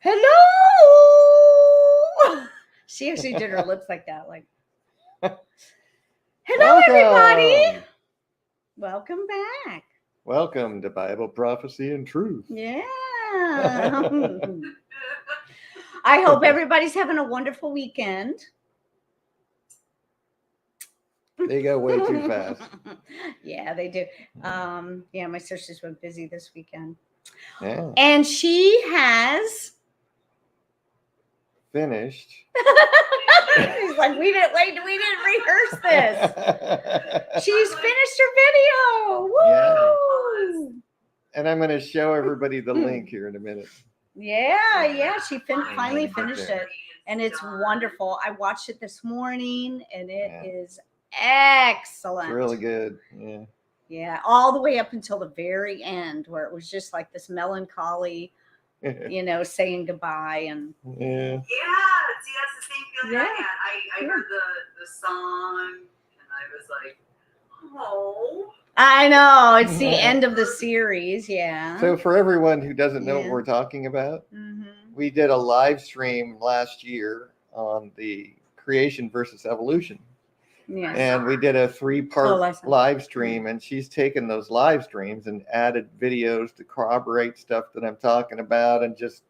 Hello. She actually did her lips like that. Like, hello, everybody. Welcome back. Welcome to Bible Prophecy and Truth. Yeah. I hope everybody's having a wonderful weekend. They go way too fast. Yeah, they do. Yeah, my sister's been busy this weekend. Yeah. And she has Finished. He's like, we didn't rehearse this. She's finished her video. Woo! Yeah. And I'm going to show everybody the link here in a minute. Yeah. She finally finished it, and it's wonderful. I watched it this morning, and it is excellent. It's really good. Yeah, all the way up until the very end, where it was just like this melancholy, saying goodbye and. Yeah. See, that's the same feeling I had. I heard the song, and I was like, oh. I know, it's the end of the series. Yeah. So for everyone who doesn't know what we're talking about, we did a live stream last year on the creation versus evolution. Yeah. And we did a 3-part live stream, and she's taken those live streams and added videos to corroborate stuff that I'm talking about, and just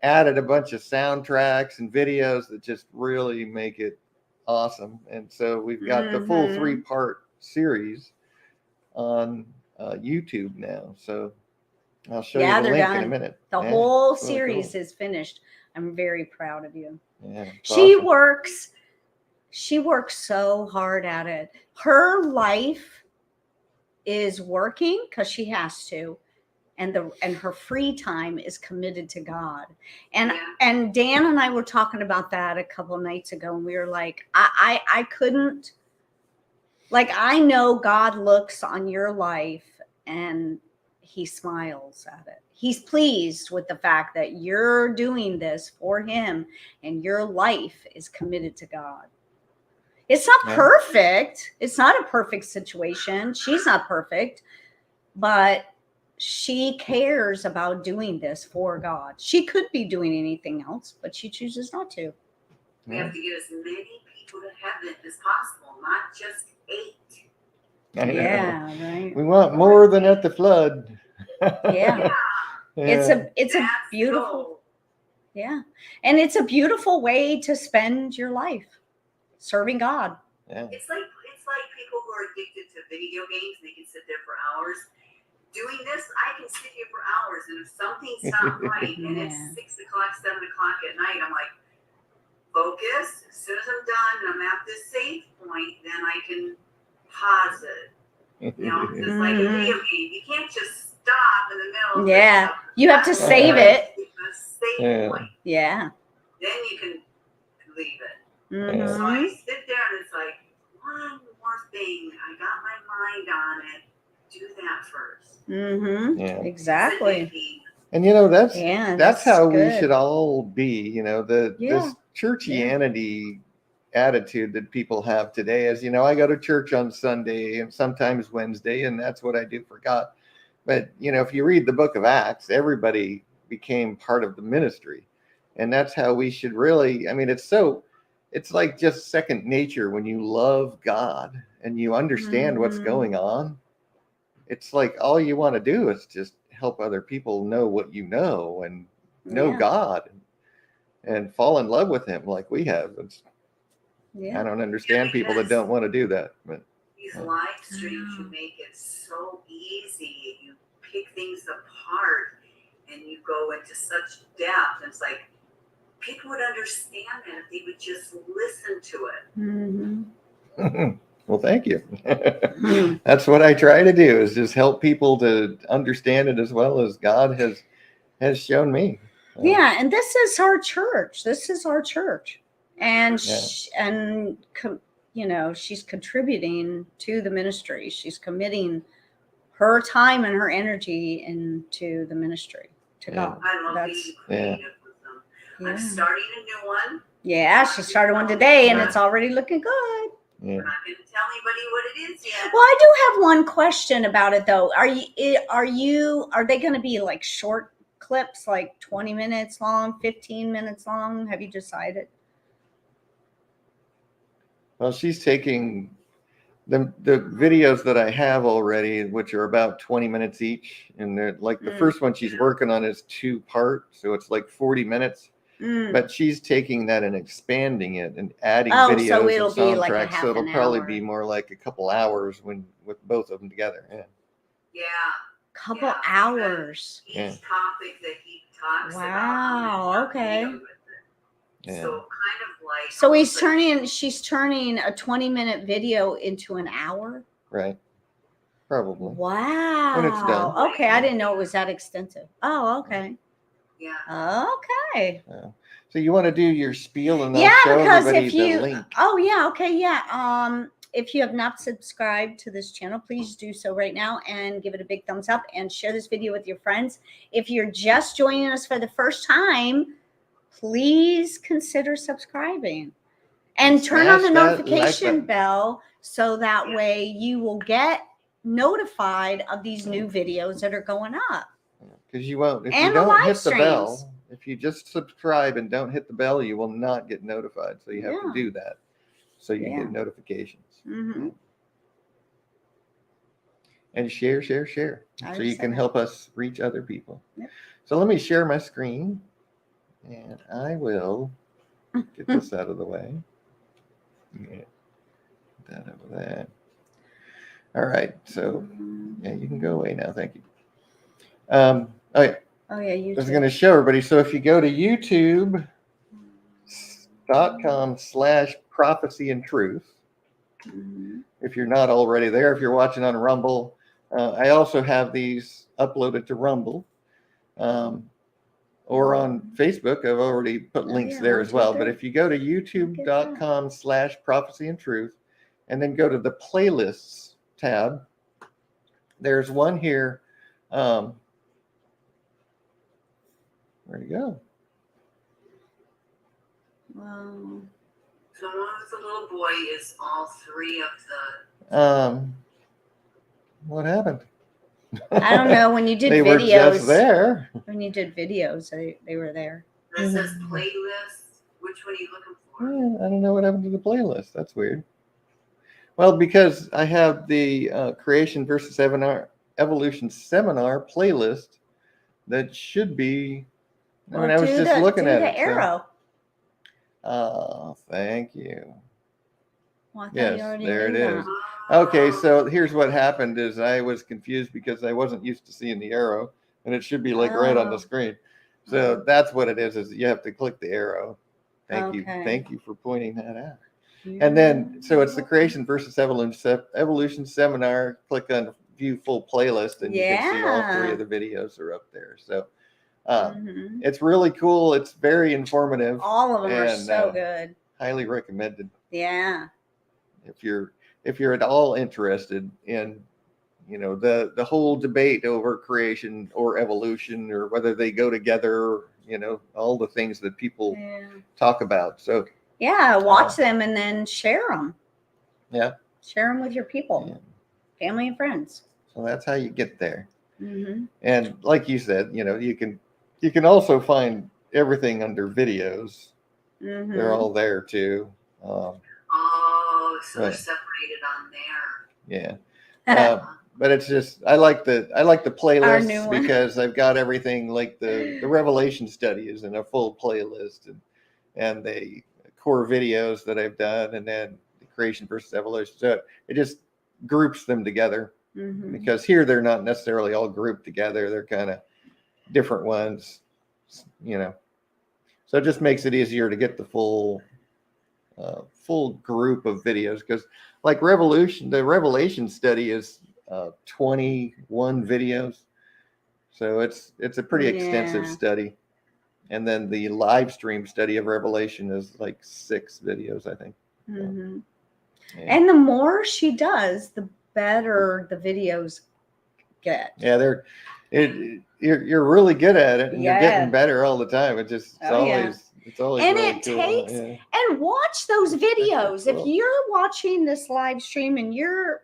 added a bunch of soundtracks and videos that just really make it awesome. And so we've got the full 3-part series on YouTube now. So I'll show you the link in a minute. The whole series is finished. I'm very proud of you. Yeah, She works so hard at it. Her life is working because she has to. And her free time is committed to God. And Dan and I were talking about that a couple of nights ago, and we were like, I couldn't, like, I know God looks on your life and he smiles at it. He's pleased with the fact that you're doing this for him and your life is committed to God. It's not perfect. It's not a perfect situation. She's not perfect, but she cares about doing this for God. She could be doing anything else, but she chooses not to. We have to get as many people to heaven as possible, not just 8. Yeah, right. We want more than at the flood. Yeah. It's a beautiful. Yeah. And it's a beautiful way to spend your life serving God. Yeah. It's like people who are addicted to video games, and they can sit there for hours. Doing this, I can sit here for hours, and if something's not right, and it's 6 o'clock, 7 o'clock at night, I'm like, focus. As soon as I'm done and I'm at this save point, then I can pause it. Just like a video game, you can't just stop in the middle. Yeah, you have to save it. Save point. Yeah. Then you can leave it. Mm-hmm. So I sit there, and it's like, one more thing. I got my mind on it. Do that first. Mm-hmm. Yeah. Exactly. And that's how we should all be. This churchianity attitude that people have today is, I go to church on Sunday and sometimes Wednesday, and that's what I do for God. But if you read the book of Acts, everybody became part of the ministry, and that's how we should really. It's like just second nature when you love God and you understand what's going on. It's like all you want to do is just help other people know what you know and know God and fall in love with him like we have. I don't understand people that don't want to do that. But these live streams, you make it so easy. You pick things apart and you go into such depth. It's like people would understand that if they would just listen to it. Mm-hmm. Well, thank you. That's what I try to do, is just help people to understand it as well as God has shown me. Yeah, and this is our church. And she's contributing to the ministry. She's committing her time and her energy into the ministry to God. I love being creative with them. I'm starting a new one. Yeah, she started one today, and it's already looking good. Yeah. We're not going to tell anybody what it is yet. Well, I do have one question about it, though. Are they going to be like short clips like 20 minutes long, 15 minutes long? Have you decided? Well, she's taking the videos that I have already, which are about 20 minutes each. And they're like the first one she's working on is 2-part. So it's like 40 minutes. But she's taking that and expanding it and adding videos so it'll and be like a soundtracks. half So it'll an probably hour. be more like a couple hours with both of them together. Yeah. Couple hours. Each topic that he talks about. Wow. Okay. Yeah. So kind of like. So she's turning a 20-minute video into an hour. Right. Probably. Wow. When it's done. Okay, I didn't know it was that extensive. Oh, okay. Yeah. Okay. So you want to do your spiel and I'll show everybody the link. Oh yeah, okay, yeah. If you have not subscribed to this channel, please do so right now and give it a big thumbs up and share this video with your friends. If you're just joining us for the first time, please consider subscribing and turn on the notification bell so that way you will get notified of these new videos that are going up. Because you won't, if you don't hit the bell, if you just subscribe and don't hit the bell, you will not get notified. So you have to do that so you get notifications. And share. So you can help us reach other people. So let me share my screen and I will get this out of the way. Yeah, that over there. All right. So yeah, you can go away now. Thank you. Oh yeah. YouTube. I was going to show everybody. So if you go to youtube.com/prophecy and truth, if you're not already there, if you're watching on Rumble, I also have these uploaded to Rumble or on Facebook. I've already put links there as well. But if you go to youtube.com/prophecy and truth and then go to the playlists tab, there's one here. Where'd he go? Wow. So one with the little boy is all three of the. What happened? I don't know. When you did they videos, were just there. When you did videos, they were there. That says playlist. Which one are you looking for? I don't know what happened to the playlist. That's weird. Well, because I have the Creation versus Evolution Seminar playlist that should be. I mean, I was just looking at it. Arrow. Oh, thank you. Well, yes, there it is. Okay, so here's what happened is I was confused because I wasn't used to seeing the arrow, and it should be like right on the screen. So that's what it is you have to click the arrow. Thank you for pointing that out. And then, so it's the Creation versus Evolution Seminar. Click on View Full Playlist, and you can see all three of the videos are up there. So it's really cool. It's very informative. All of them are so good. Highly recommended. Yeah. If you're at all interested in, the whole debate over creation or evolution or whether they go together, all the things that people talk about. So watch them and then share them. Yeah. Share them with your people, family and friends. So that's how you get there. And like you said, you can also find everything under videos. They're all there too. So they're separated on there. Yeah. But it's just I like the playlists because I've got everything like the Revelation studies and a full playlist and the core videos that I've done and then the Creation versus Evolution. So it just groups them together because here they're not necessarily all grouped together. They're kind of different ones, So it just makes it easier to get the full group of videos because like the Revelation study is 21 videos. So it's a pretty extensive study. And then the live stream study of Revelation is like 6 videos, I think. And the more she does, the better the videos get. Yeah, you're really good at it and you're getting better all the time. It's always and really it takes and watch those videos. If you're watching this live stream and you're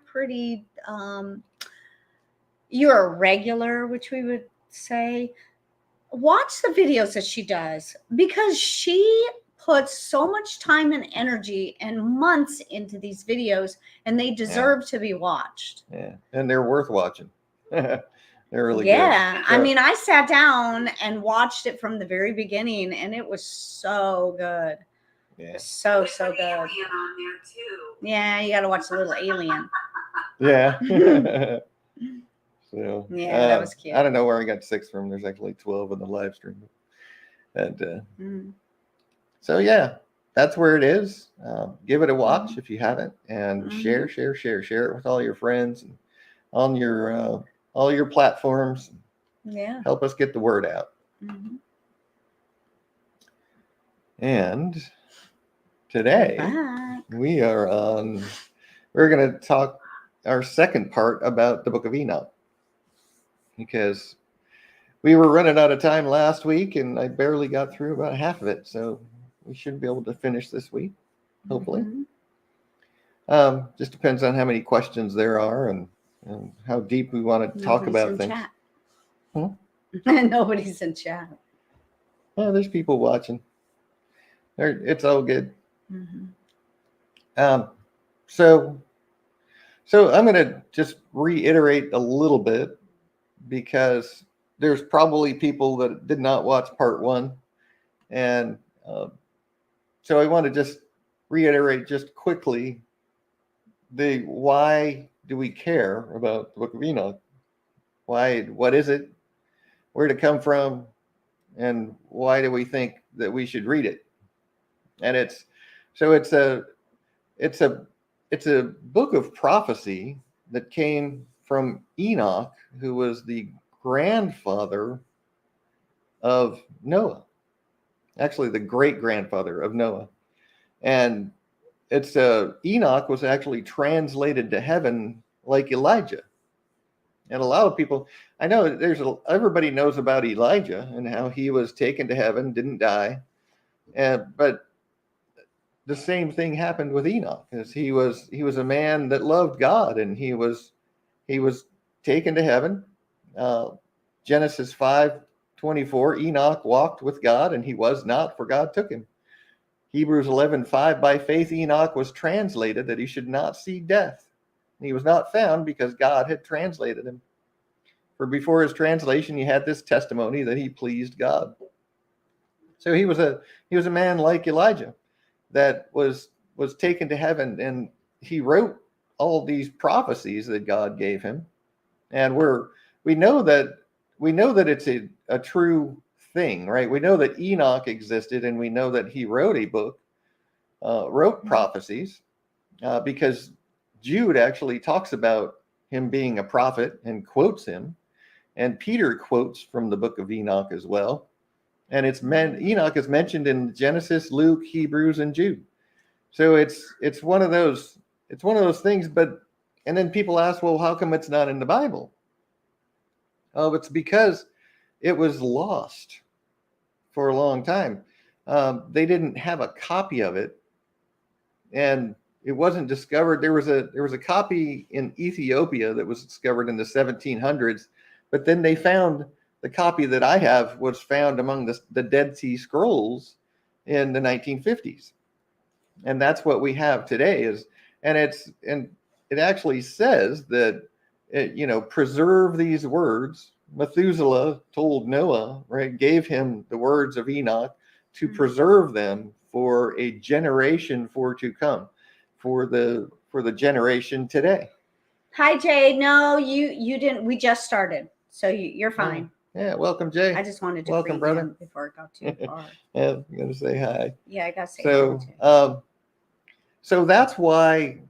pretty you're a regular, which we would say, watch the videos that she does, because she puts so much time and energy and months into these videos, and they deserve to be watched. Yeah, and they're worth watching. They're really good. Yeah, I mean, I sat down and watched it from the very beginning, and it was so good. Yeah, so There's an good. alien on there too. Yeah, you got to watch the little alien. Yeah. So Yeah, that was cute. I don't know where I got 6 from. There's actually 12 in the live stream. And so yeah, that's where it is. Give it a watch if you haven't, and share it with all your friends and on your all your platforms. Yeah, help us get the word out. And today we're going to talk our second part about the book of Enoch, because we were running out of time last week and I barely got through about half of it. So we should be able to finish this week, hopefully. Just depends on how many questions there are and how deep we want to talk about things. Nobody's in chat. Yeah, there's people watching. It's all good. So I'm going to just reiterate a little bit, because there's probably people that did not watch part 1. And so I want to just reiterate just quickly why do we care about the book of Enoch? What is it? Where did it come from? And why do we think that we should read it? And it's a book of prophecy that came from Enoch, who was the grandfather of Noah, actually the great grandfather of Noah. And Enoch was actually translated to heaven like Elijah. And a lot of people, I know everybody knows about Elijah and how he was taken to heaven, didn't die. But the same thing happened with Enoch, as he was a man that loved God, and he was taken to heaven. Genesis 5:24, Enoch walked with God, and he was not, for God took him. Hebrews 11:5, by faith Enoch was translated that he should not see death. He was not found because God had translated him. For before his translation, he had this testimony that he pleased God. So he was a man like Elijah that was taken to heaven, and he wrote all these prophecies that God gave him. And we know that it's a true thing, right? We know that Enoch existed, and we know that he wrote a book, wrote prophecies, because Jude actually talks about him being a prophet and quotes him, and Peter quotes from the book of Enoch as well. And Enoch is mentioned in Genesis, Luke, Hebrews, and Jude. So it's one of those things. And then people ask, well, how come it's not in the Bible? Oh, it's because it was lost for a long time. They didn't have a copy of it, and it wasn't discovered. There was a copy in Ethiopia that was discovered in the 1700s, but then they found the copy that I have was found among the Dead Sea Scrolls in the 1950s, and that's what we have today. And it actually says that preserve these words. Methuselah told Noah, right, gave him the words of Enoch to preserve them for a generation to come, for the generation today. Hi, Jay. No, you didn't. We just started, so you're fine. Yeah, welcome, Jay. I just wanted to welcome, brother, him before it got too far. Yeah, I'm gonna say hi. Yeah, I gotta say hi too. So that's why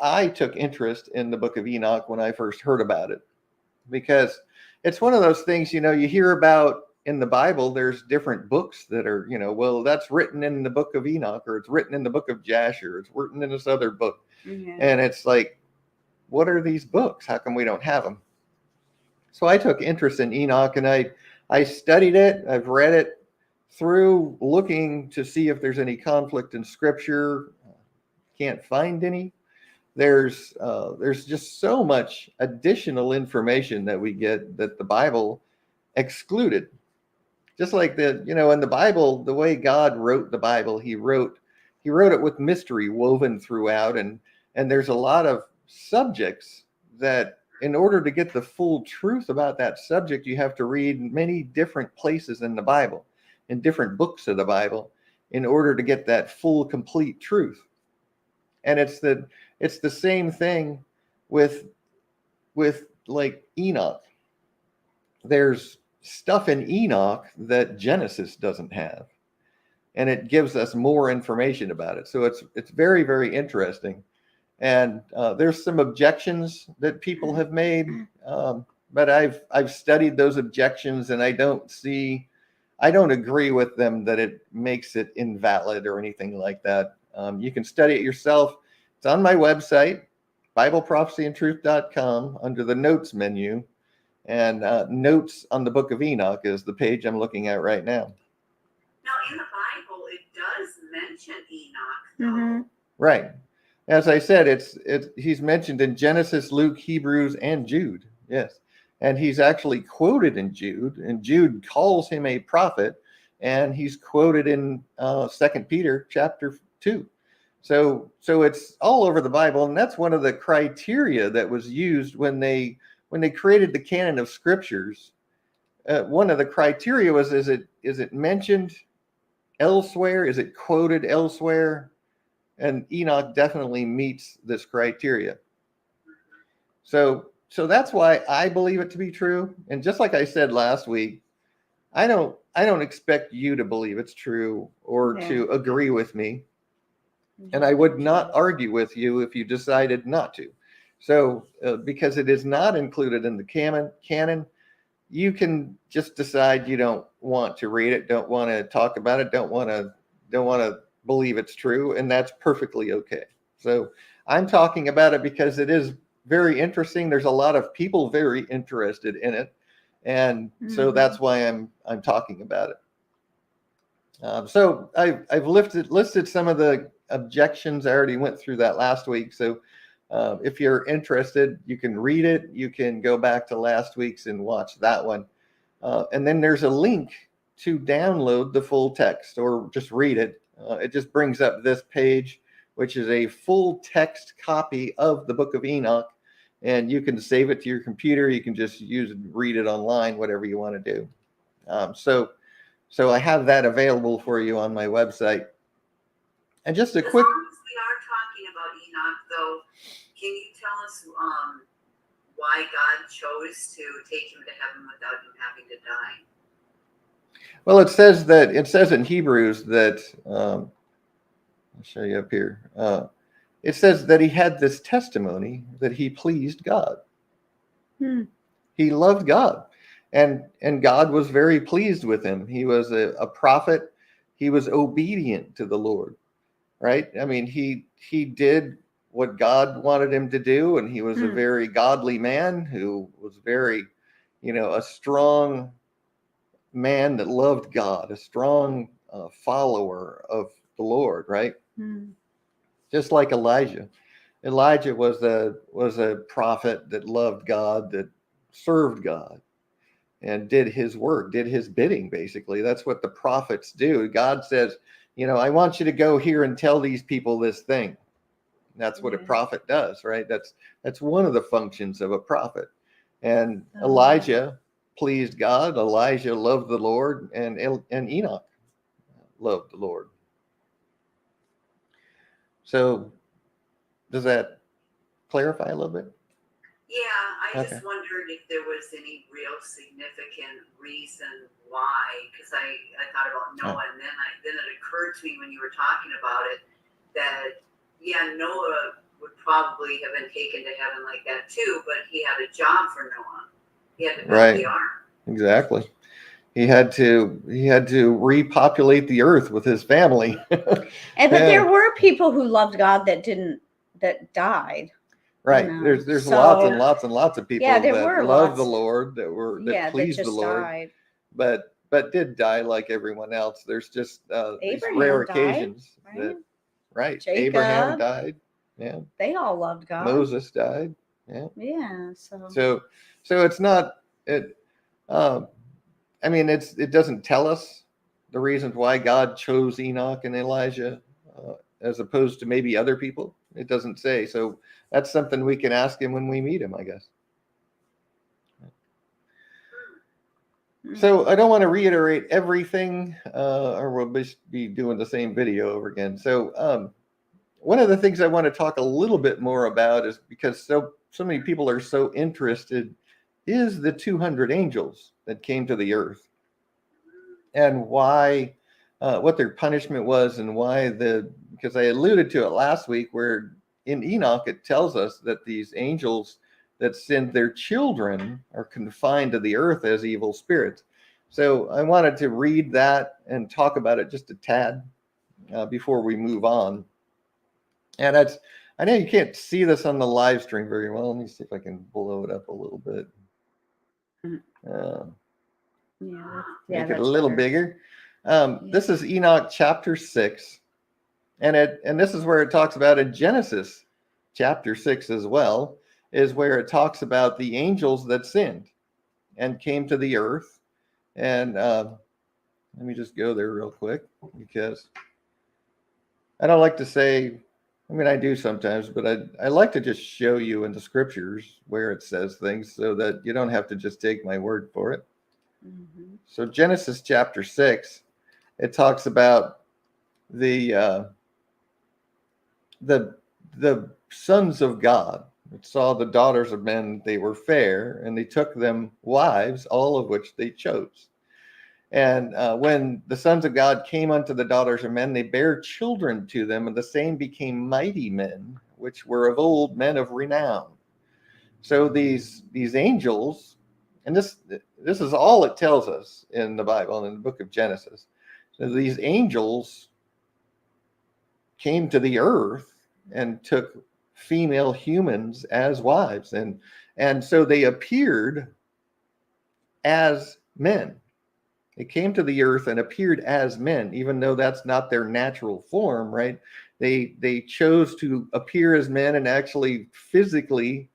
I took interest in the book of Enoch when I first heard about it, because it's one of those things, you hear about in the Bible. There's different books that are, well, that's written in the book of Enoch, or it's written in the book of Jasher, it's written in this other book. And it's like, what are these books? How come we don't have them? So I took interest in Enoch, and I studied it. I've read it through, looking to see if there's any conflict in Scripture. Can't find any. There's just so much additional information that we get that the Bible excluded. Just like in the Bible, the way God wrote the Bible, he wrote it with mystery woven throughout. And there's a lot of subjects that in order to get the full truth about that subject, you have to read many different places in the Bible, in different books of the Bible, in order to get that full, complete truth. And it's the same thing with like Enoch. There's stuff in Enoch that Genesis doesn't have, and it gives us more information about it. So it's very, very interesting. And there's some objections that people have made, but I've studied those objections, and I don't agree with them that it makes it invalid or anything like that. You can study it yourself. It's on my website, BibleProphecyandTruth.com, under the notes menu. And notes on the book of Enoch is the page I'm looking at right now. Now, in the Bible, it does mention Enoch, though. Mm-hmm. Right. As I said, he's mentioned in Genesis, Luke, Hebrews, and Jude. Yes. And he's actually quoted in Jude, and Jude calls him a prophet, and he's quoted in 2 Peter chapter 2. So it's all over the Bible, and that's one of the criteria that was used when they created the canon of scriptures. One of the criteria was, is it mentioned elsewhere? Is it quoted elsewhere? And Enoch definitely meets this criteria. So that's why I believe it to be true. And just like I said last week, I don't expect you to believe it's true or to agree with me. And I would not argue with you if you decided not to. So because it is not included in the canon, you can just decide you don't want to read it, don't want to talk about it, don't want to believe it's true, and that's perfectly okay. So I'm talking about it because it is very interesting. There's a lot of people very interested in it, and so that's why I'm talking about it. So I've listed some of the objections. I already went through that last week. So if you're interested, you can read it. You can go back to last week's and watch that one. And then there's a link to download the full text or just read it. It just brings up this page, which is a full text copy of the book of Enoch. And you can save it to your computer. You can just read it online, whatever you want to do. So I have that available for you on my website. And just a quick. As long as we are talking about Enoch, though, can you tell us why God chose to take him to heaven without him having to die? Well, it says in Hebrews that I'll show you up here. It says that he had this testimony that he pleased God. He loved God, and God was very pleased with him. He was a prophet. He was obedient to the Lord, right? I mean, he did what God wanted him to do, and he was a very godly man who was very, a strong man that loved God, a strong follower of the Lord, right? Just like Elijah. Elijah was a prophet that loved God, that served God, and did his work, did his bidding, basically. That's what the prophets do. God says, I want you to go here and tell these people this thing. That's what a prophet does, right? That's one of the functions of a prophet. And Elijah pleased God. Elijah loved the Lord, and Enoch loved the Lord. So does that clarify a little bit? Yeah, I just wondered if there was any real significant reason why, because I thought about Noah, and then it occurred to me when you were talking about it that Noah would probably have been taken to heaven like that too, but he had a job for Noah. He had to build the ark. Exactly. He had to repopulate the earth with his family. But there were people who loved God that died. Right. There's lots and lots and lots of people that loved the Lord, that pleased the Lord, died. but did die like everyone else. There's just these rare occasions that Abraham died. Yeah. They all loved God. Moses died. Yeah. Yeah. So it's not it. I mean, it doesn't tell us the reasons why God chose Enoch and Elijah as opposed to maybe other people. It doesn't say. So that's something we can ask him when we meet him, I guess. So I don't want to reiterate everything, or we'll just be doing the same video over again. So one of the things I want to talk a little bit more about is because so many people are so interested is the 200 angels that came to the earth and why, what their punishment was and why because I alluded to it last week where in Enoch, it tells us that these angels that send their children are confined to the earth as evil spirits. So I wanted to read that and talk about it just a tad before we move on. And I know you can't see this on the live stream very well. Let me see if I can blow it up a little bit. Make it a little bigger. This is Enoch chapter 6. And this is where it talks about in Genesis chapter 6 as well, is where it talks about the angels that sinned and came to the earth. And let me just go there real quick because I don't like to say, I mean, I do sometimes, but I like to just show you in the scriptures where it says things so that you don't have to just take my word for it. Mm-hmm. So Genesis chapter 6, it talks about the sons of God. It saw the daughters of men, they were fair, and they took them wives, all of which they chose. And when the sons of God came unto the daughters of men, they bare children to them, and the same became mighty men, which were of old, men of renown. So these angels, and this is all it tells us in the Bible, in the book of Genesis. So these angels came to the earth and took female humans as wives, and so they appeared as men. They came to the earth and appeared as men, even though that's not their natural form, right? They chose to appear as men and actually physically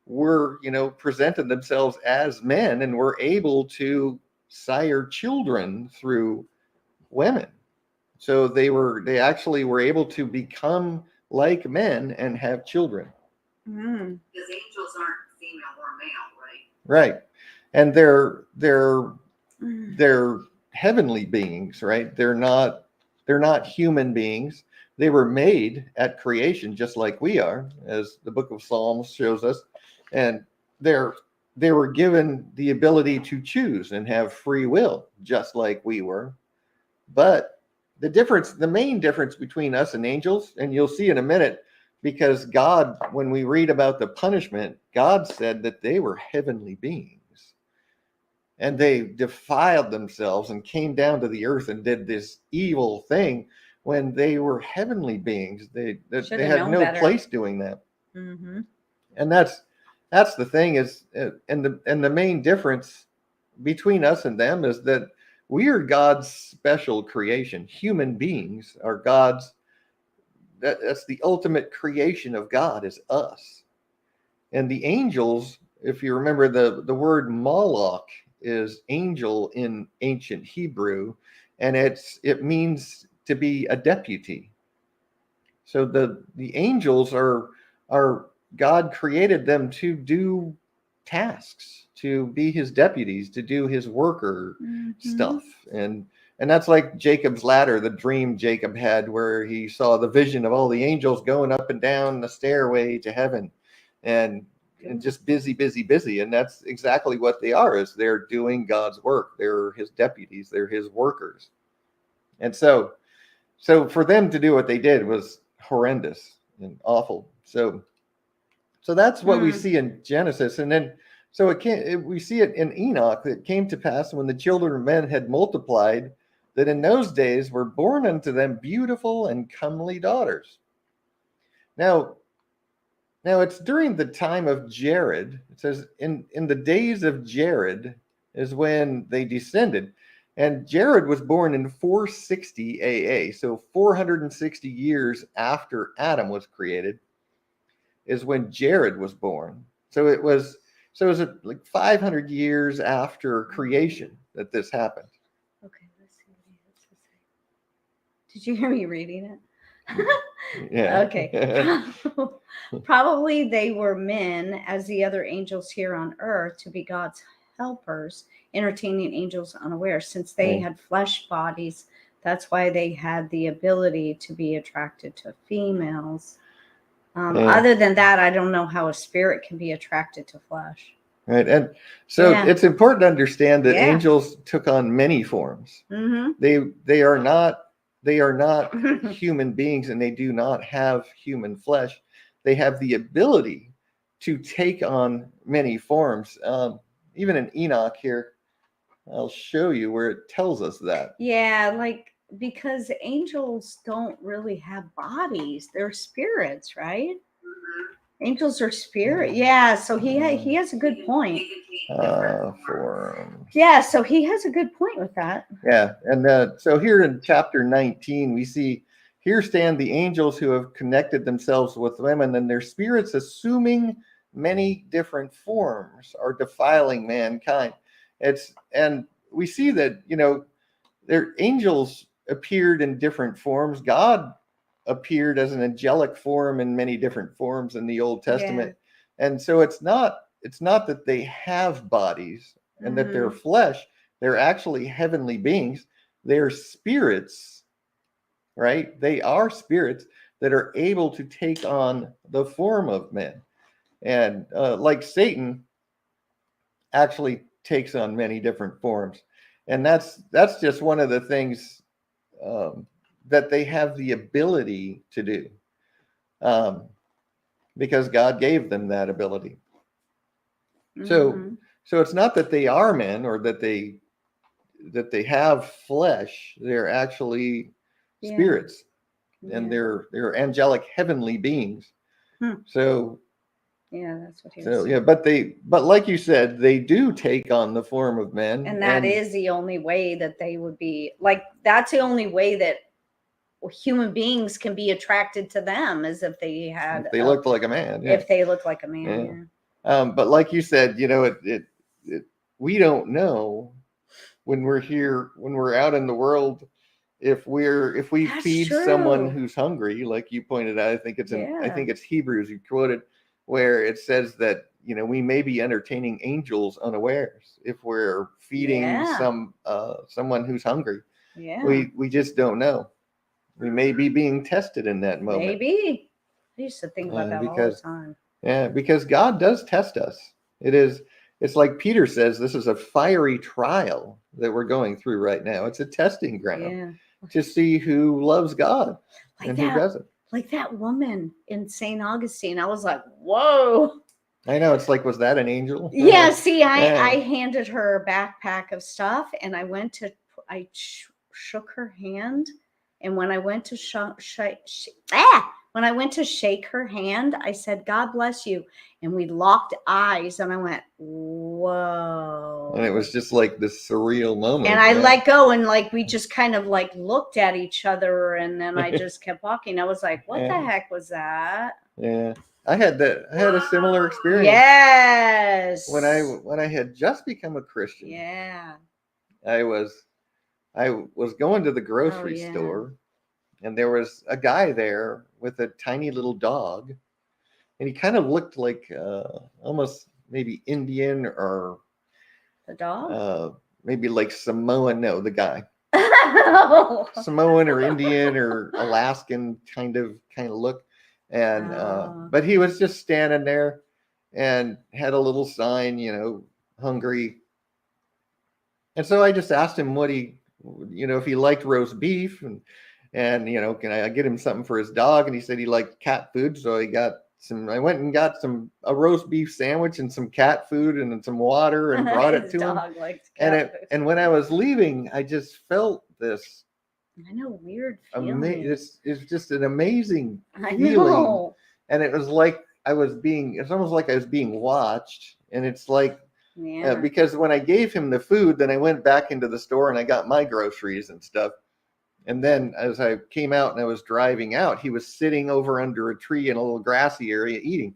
were, presented themselves as men and were able to sire children through women. So they actually were able to become like men and have children. Because angels aren't female or male, right? Right. And they're heavenly beings, right? They're not human beings. They were made at creation just like we are, as the book of Psalms shows us. And they were given the ability to choose and have free will, just like we were. But the main difference between us and angels, and you'll see in a minute, because God, when we read about the punishment, God said that they were heavenly beings. And they defiled themselves and came down to the earth and did this evil thing when they were heavenly beings. They had no place doing that. Mm-hmm. And that's the thing is, and the main difference between us and them is that we are God's special creation. Human beings are God's. That's the ultimate creation of God is us. And the angels, if you remember the word Moloch is angel in ancient Hebrew, and it means to be a deputy. So the angels are God created them to do tasks, to be his deputies, to do his worker stuff. And that's like Jacob's ladder, the dream Jacob had where he saw the vision of all the angels going up and down the stairway to heaven and just busy. And that's exactly what they are, is they're doing God's work. They're his deputies. They're his workers. And so for them to do what they did was horrendous and awful. So that's what we see in Genesis. And then, we see it in Enoch, that it came to pass when the children of men had multiplied, that in those days were born unto them beautiful and comely daughters. Now it's during the time of Jared. It says in the days of Jared is when they descended. And Jared was born in 460 AA. So 460 years after Adam was created is when Jared was born. So it was So is it like 500 years after creation that this happened? Okay, let's see what he has to say. Did you hear me reading it? Yeah. Okay. Probably they were men as the other angels here on earth to be God's helpers, entertaining angels unaware. Since they had flesh bodies, that's why they had the ability to be attracted to females. Other than that, I don't know how a spirit can be attracted to flesh. Right. And so it's important to understand that angels took on many forms. Mm-hmm. They are not human beings, and they do not have human flesh. They have the ability to take on many forms. Even in Enoch here, I'll show you where it tells us that. Yeah, like because angels don't really have bodies. They're spirits, right? Angels are spirit. Yeah, so he has a good point. Forms. Yeah, so he has a good point with that. Yeah, and so here in chapter 19, we see, here stand the angels who have connected themselves with women, and their spirits assuming many different forms are defiling mankind. And we see that, their angels appeared in different forms. God appeared as an angelic form in many different forms in the Old Testament. Yeah. And so it's not that they have bodies and that they're flesh. They're actually heavenly beings. They're spirits, right? They are spirits that are able to take on the form of men. And like Satan actually takes on many different forms. And that's just one of the things that they have the ability to do, because God gave them that ability. So it's not that they are men or that they have flesh. They're actually spirits, and they're angelic heavenly beings. So yeah, that's what he was saying. Yeah, but like you said, they do take on the form of men, and that is the only way that they would be like. That's the only way that human beings can be attracted to them, is if they had. If they looked like a man. Yeah. If they look like a man. Yeah. But like you said, we don't know when we're here, when we're out in the world, if we That's feed true. someone who's hungry, like you pointed out. I think it's Hebrews you quoted, where it says that we may be entertaining angels unawares if we're feeding someone who's hungry. Yeah, we just don't know. We may be being tested in that moment. Maybe. I used to think about that all the time. Yeah, because God does test us. It's like Peter says, this is a fiery trial that we're going through right now. It's a testing ground to see who loves God and who doesn't. Like that woman in St. Augustine. I was like, whoa. I know. It's like, was that an angel? Yeah. See, I handed her a backpack of stuff, and I shook her hand. And when I went to shake her hand, I said, God bless you. And we locked eyes, and I went, whoa. And it was just like this surreal moment. And I let go, and like we just kind of like looked at each other, and then I just kept walking. I was like, what the heck was that? Yeah. I had a similar experience. Yes. When I had just become a Christian. Yeah. I was going to the grocery store, and there was a guy there with a tiny little dog, and he kind of looked like almost maybe Indian or the dog, maybe like Samoan. No, the guy. Samoan or Indian or Alaskan kind of look, and but he was just standing there and had a little sign, hungry. And so I just asked him what if he liked roast beef, and can I get him something for his dog? And he said he liked cat food, so I went and got a roast beef sandwich and some cat food and some water and brought it to him. And when I was leaving, I just felt this. I know, weird feeling. It's just an amazing feeling. And it was like it's almost like I was being watched. And it's like, because when I gave him the food, then I went back into the store and I got my groceries and stuff. And then as I came out and I was driving out, he was sitting over under a tree in a little grassy area eating.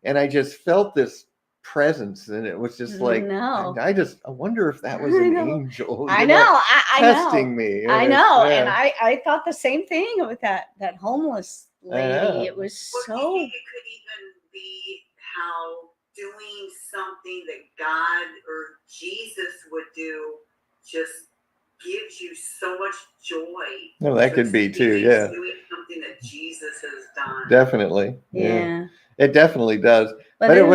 And I just felt this presence, and it was just like, No. I wonder if that was an angel. I know. I testing know. me. I know. And I thought the same thing with that homeless lady. It was so. Do you think it could even be how doing something that God or Jesus would do just gives you so much joy? No, that could be too. Yeah. Doing something that Jesus has done. Definitely. Yeah. It definitely does. But it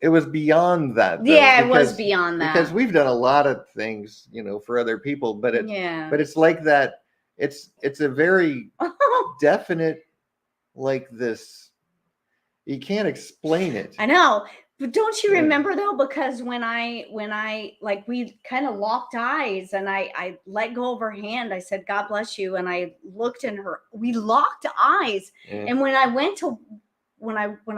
was beyond that. Though, yeah, it was beyond that. Because we've done a lot of things, for other people, but it's like that. It's a very definite, like this. You can't explain it. I know. But don't you remember though? Because when I like, we kind of locked eyes and I let go of her hand. I said, God bless you. And I looked in her, we locked eyes. Yeah. And when I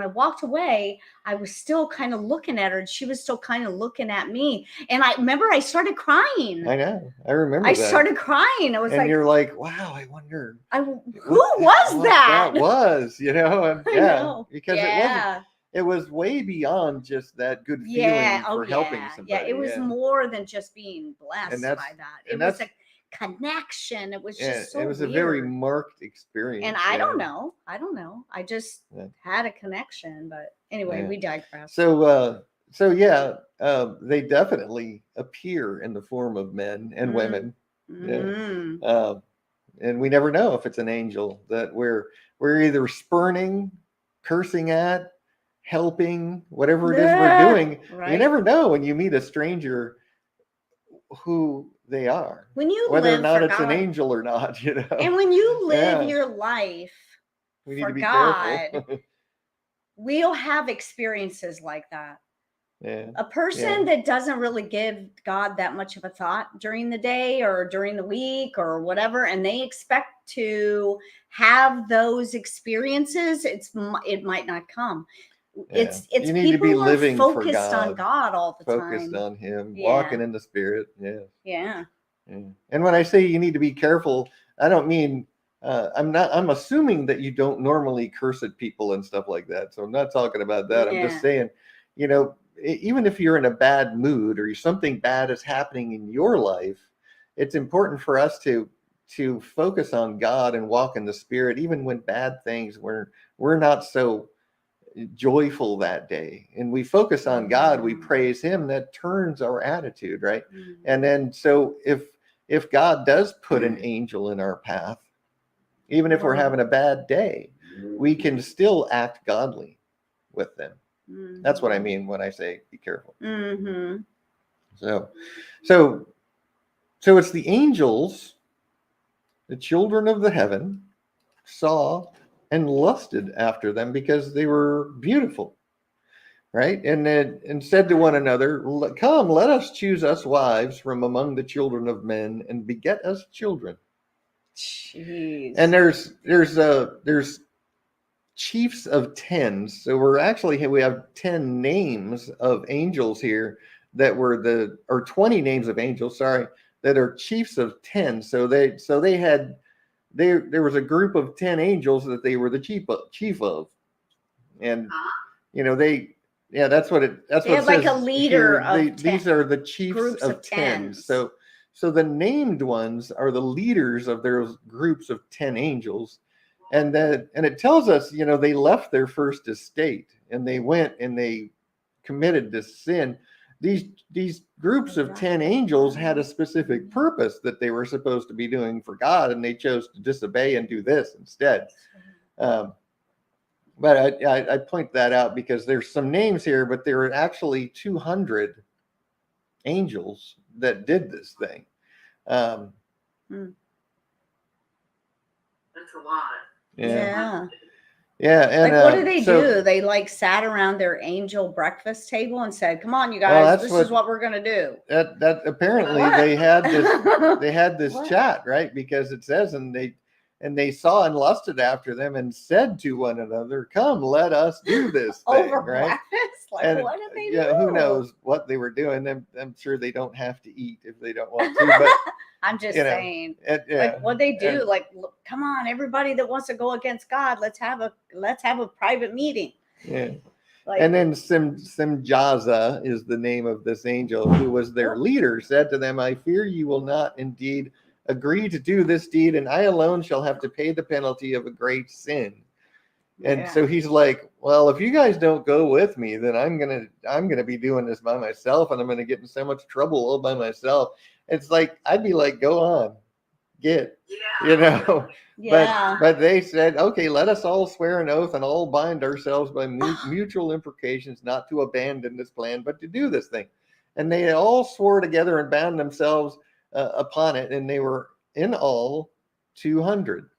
walked away, I was still kind of looking at her and she was still kind of looking at me. And I remember I started crying. I know. I remember I started crying. I was and like, you're like, wow, I wonder. Who was that? That was, and, know. Because it was way beyond just that good feeling for helping somebody. Yeah, it was more than just being blessed by that. It was a connection. It was just so it was weird. A very marked experience. And I don't know. I just had a connection. But anyway, we digress. So they definitely appear in the form of men and women. Mm-hmm. Yeah. And we never know if it's an angel that we're either spurning, cursing at, helping, whatever it is we're doing. Right. You never know when you meet a stranger who they are. When you whether live or not for it's God, an angel or not, And when you live your life for God, we'll have experiences like that. Yeah. A person that doesn't really give God that much of a thought during the day or during the week or whatever, and they expect to have those experiences, it might not come. It's you need people to be who living are focused for God, on God all the focused time. on Him, walking in the Spirit. Yeah. And when I say you need to be careful, I don't mean I'm assuming that you don't normally curse at people and stuff like that. So I'm not talking about that. I'm just saying, even if you're in a bad mood or something bad is happening in your life, it's important for us to focus on God and walk in the Spirit, even when bad things we're not so joyful that day, and we focus on God, we praise Him. That turns our attitude, right? And then so if God does put an angel in our path, even if we're having a bad day, we can still act godly with them. That's what I mean when I say be careful. So it's the angels, the children of the heaven, saw and lusted after them because they were beautiful, right? And said to one another, come, let us choose us wives from among the children of men and beget us children. Jeez. And there's chiefs of 10. So we have 10 names of angels here that were 20 names of angels, that are chiefs of 10. So they had, there was a group of 10 angels that they were the chief of. And that's what it says. Like a leader here. These are the chiefs of 10. So the named ones are the leaders of those groups of 10 angels. And it tells us, they left their first estate and they went and they committed this sin. These groups of 10 angels had a specific purpose that they were supposed to be doing for God, and they chose to disobey and do this instead. But I point that out because there's some names here, but there are actually 200 angels that did this thing. That's a lot. Yeah. And what do they do? They sat around their angel breakfast table and said, "Come on, you guys, this is what we're gonna do." That apparently they had this chat, right? Because it says, and they saw and lusted after them and said to one another, "Come, let us do this thing." Over right? breakfast? What did they do? Yeah, who knows what they were doing? I'm sure they don't have to eat if they don't want to, but I'm just saying, what they do, come on, everybody that wants to go against God, let's have a private meeting. Yeah, And then Simjaza is the name of this angel who was their leader, said to them, I fear you will not indeed agree to do this deed, and I alone shall have to pay the penalty of a great sin. And so he's like, well, if you guys don't go with me, then I'm gonna be doing this by myself, and I'm gonna get in so much trouble all by myself. It's like, I'd be like, go on, But they said, okay, let us all swear an oath and all bind ourselves by mutual imprecations not to abandon this plan, but to do this thing. And they all swore together and bound themselves upon it, and they were in all 200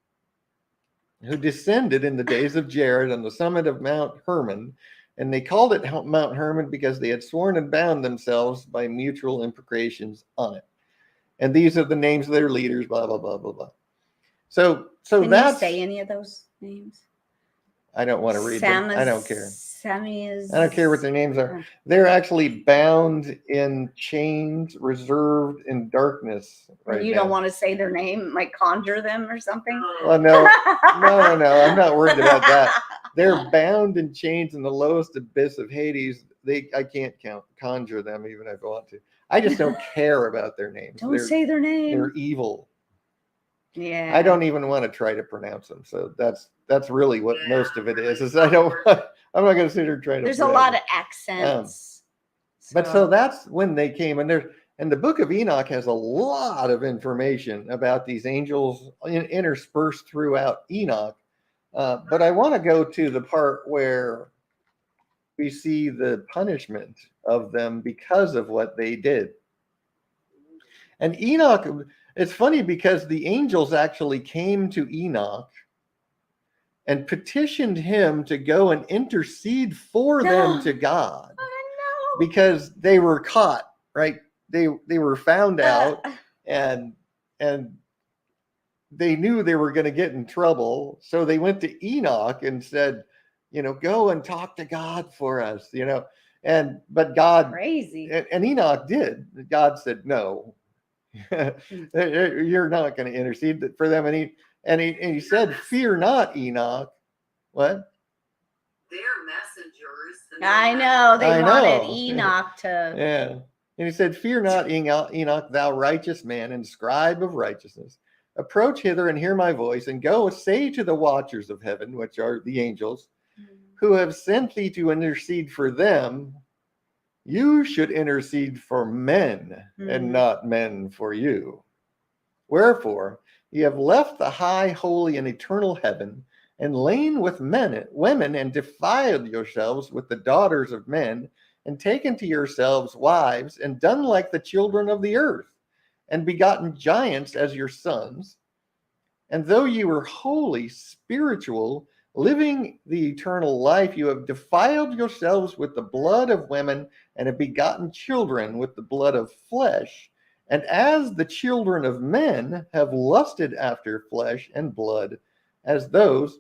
who descended in the days of Jared on the summit of Mount Hermon, and they called it Mount Hermon because they had sworn and bound themselves by mutual imprecations on it. And these are the names of their leaders, blah, blah, blah, blah, blah. So Can that's... you say any of those names? I don't want to read them. I don't care. I don't care what their names are. They're actually bound in chains, reserved in darkness right You now. don't want to say their name, like conjure them or something? Well, no. I'm not worried about that. They're bound in chains in the lowest abyss of Hades. I can't conjure them even if I want to. I just don't care about their names. Don't say their name. They're evil. Yeah. I don't even want to try to pronounce them. So that's really what most of it is I'm not going to sit here and try to. There's a lot of accents. But so that's when they came, and the book of Enoch has a lot of information about these angels interspersed throughout Enoch. But I want to go to the part where we see the punishment of them because of what they did. And Enoch, it's funny because the angels actually came to Enoch and petitioned him to go and intercede for them to God. Because they were caught, right? They were found out and they knew they were going to get in trouble. So they went to Enoch and said, go and talk to God for us, but God, crazy. And Enoch did. God said, no, you're not going to intercede for them. And he said, fear not, Enoch. What? They're messengers. I know. They wanted Enoch to. Yeah. And he said, fear not, Enoch, thou righteous man and scribe of righteousness. Approach hither and hear my voice, and go say to the watchers of heaven, which are the angels, who have sent thee to intercede for them, you should intercede for men, and not men for you. Wherefore, ye have left the high, holy, and eternal heaven, and lain with women, and defiled yourselves with the daughters of men, and taken to yourselves wives, and done like the children of the earth, and begotten giants as your sons. And though you were holy, spiritual, living the eternal life, you have defiled yourselves with the blood of women, and have begotten children with the blood of flesh. And as the children of men have lusted after flesh and blood, as those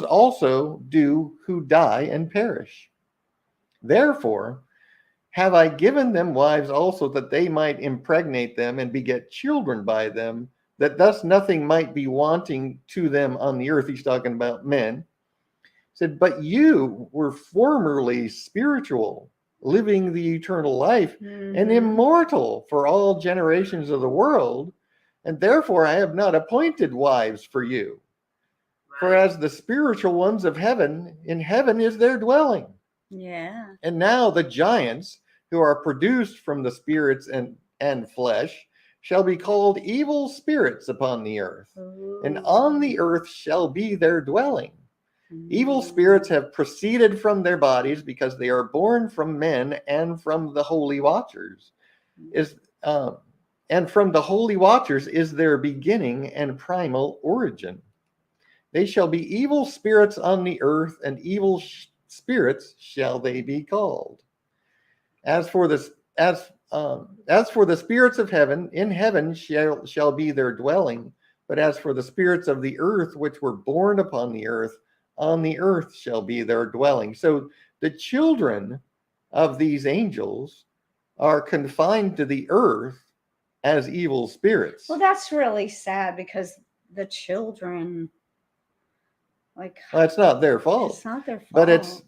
also do who die and perish. Therefore, have I given them wives also, that they might impregnate them and beget children by them, that thus nothing might be wanting to them on the earth. He's talking about men. He said, but you were formerly spiritual, living the eternal life, and immortal for all generations of the world. And therefore I have not appointed wives for you. For as the spiritual ones of heaven, in heaven is their dwelling. Yeah. And now the giants, who are produced from the spirits and flesh, shall be called evil spirits upon the earth. And on the earth shall be their dwelling. Evil spirits have proceeded from their bodies, because they are born from men and from the holy watchers. And from the holy watchers is their beginning and primal origin. They shall be evil spirits on the earth, and evil spirits shall they be called. As for the spirits of heaven, in heaven shall be their dwelling. But as for the spirits of the earth, which were born upon the earth, on the earth shall be their dwelling. So the children of these angels are confined to the earth as evil spirits. Well, that's really sad, because the children Like, well, it's not their fault. It's not their fault.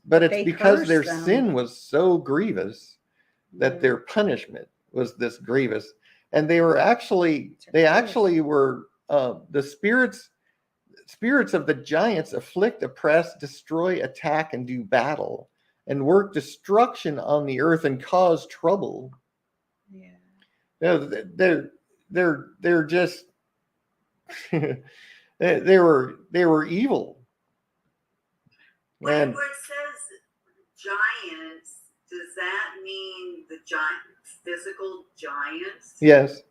But it's because their them. sin was so grievous that their punishment was this grievous. And they were actually were the spirits of the giants afflict, oppress, destroy, attack, and do battle, and work destruction on the earth and cause trouble. Yeah. No, they're just they were evil. When it says giants, does that mean the physical giants? Yes.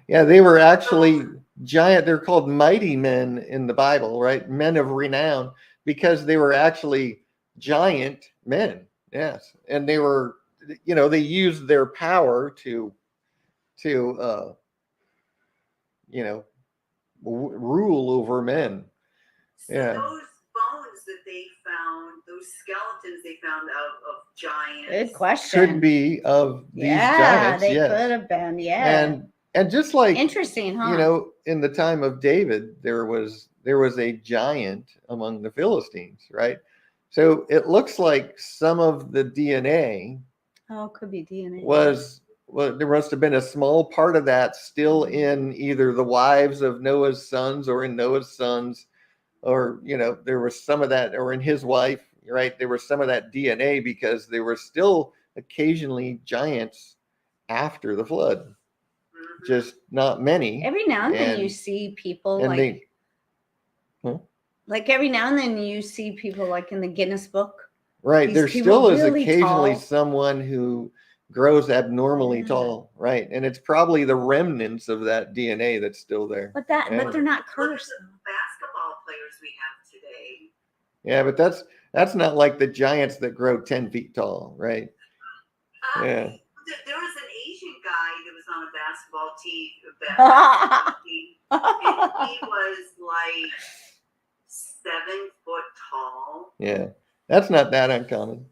Yeah, they were actually giant. They're called mighty men in the Bible, right? Men of renown, because they were actually giant men. Yes. And they were, they used their power to rule over men. So those bones that they found, those skeletons they found of giants. Good question. Could be of these giants. They yes. could have been. Yeah. And just like, interesting, huh? In the time of David, there was a giant among the Philistines, right? So it looks like some of the DNA. Oh, it could be DNA. There must have been a small part of that still in either the wives of Noah's sons or in Noah's sons, or, there was some of that, or in his wife, right? There was some of that DNA because there were still occasionally giants after the flood. Just not many. Every now and then you see people like every now and then you see people like in the Guinness Book. Right. There still is really occasionally someone who grows abnormally tall, right? And it's probably the remnants of that DNA that's still there. But they're not cursed. Basketball players we have today. Yeah, but that's not like the giants that grow 10 feet tall, right? Yeah. There was an Asian guy that was on a basketball team, and he was like 7 foot tall. Yeah, that's not that uncommon.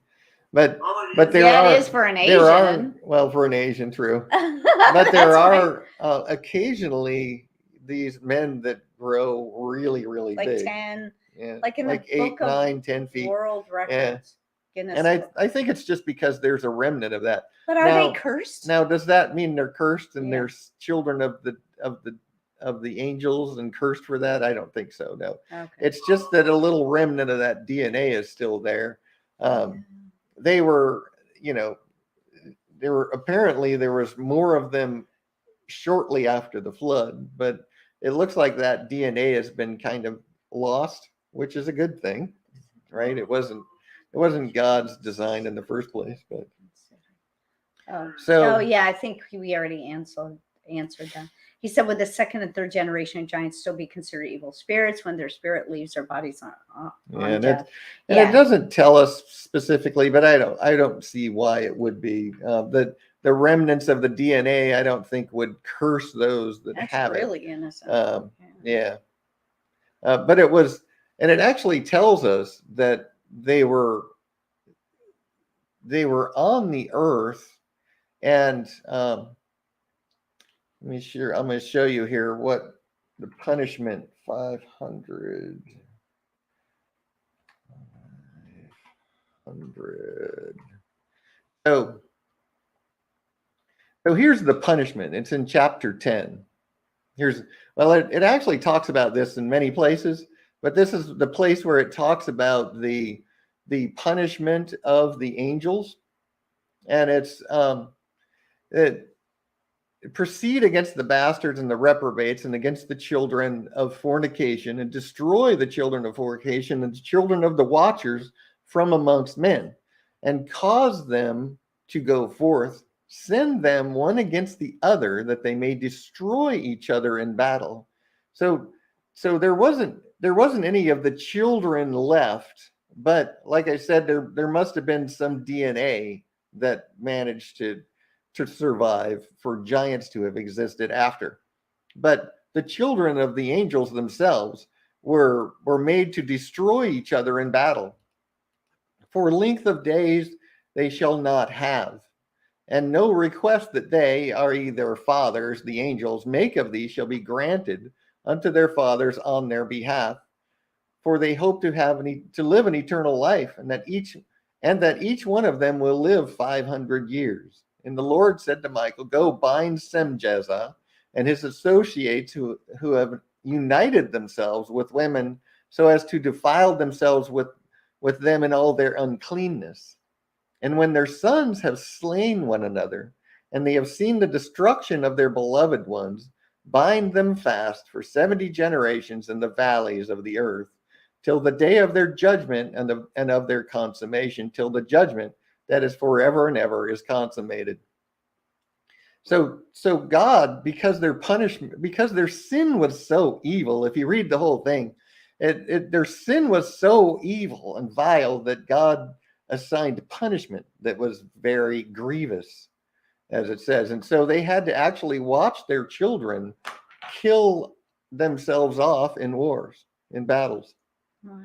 But it is for an Asian. For an Asian, true. But there are occasionally these men that grow really, really like big. 10, yeah, like in like the 8, 9, 10 feet. World records. Yeah. And I think it's just because there's a remnant of that. But are they cursed? Now, does that mean they're cursed and they're children of the angels and cursed for that? I don't think so. No, okay. It's just that a little remnant of that DNA is still there. They were, there was more of them shortly after the flood, but it looks like that DNA has been kind of lost, which is a good thing, right? It wasn't God's design in the first place, but I think we already answered that. He said, would the second and third generation of giants still be considered evil spirits when their spirit leaves their bodies on death? It doesn't tell us specifically, but I don't see why it would be. The remnants of the DNA, I don't think would curse those that have really it. Innocent. But it was, and it actually tells us that they were on the earth, and I'm going to show you here what the punishment 500. So here's the punishment. It's in chapter 10. It actually talks about this in many places, but this is the place where it talks about the punishment of the angels. And it proceed against the bastards and the reprobates and against the children of fornication, and destroy the children of fornication and the children of the watchers from amongst men, and cause them to go forth, send them one against the other, that they may destroy each other in battle. So there wasn't any of the children left, but like I said, there must have been some DNA that managed to survive for giants to have existed after. But the children of the angels themselves were made to destroy each other in battle. For length of days they shall not have, and no request that they, are their fathers, the angels, make of thee shall be granted unto their fathers on their behalf. for they hope to live an eternal life, and that each one of them will live 500 years. And the Lord said to Michael, go bind Semjaza and his associates who have united themselves with women so as to defile themselves with them in all their uncleanness. And when their sons have slain one another, and they have seen the destruction of their beloved ones, bind them fast for 70 generations in the valleys of the earth, till the day of their judgment and of their consummation, till the judgment that is forever and ever is consummated. So God, because their sin was so evil, if you read the whole thing, their sin was so evil and vile that God assigned punishment that was very grievous, as it says. And so they had to actually watch their children kill themselves off in wars, in battles. Wow.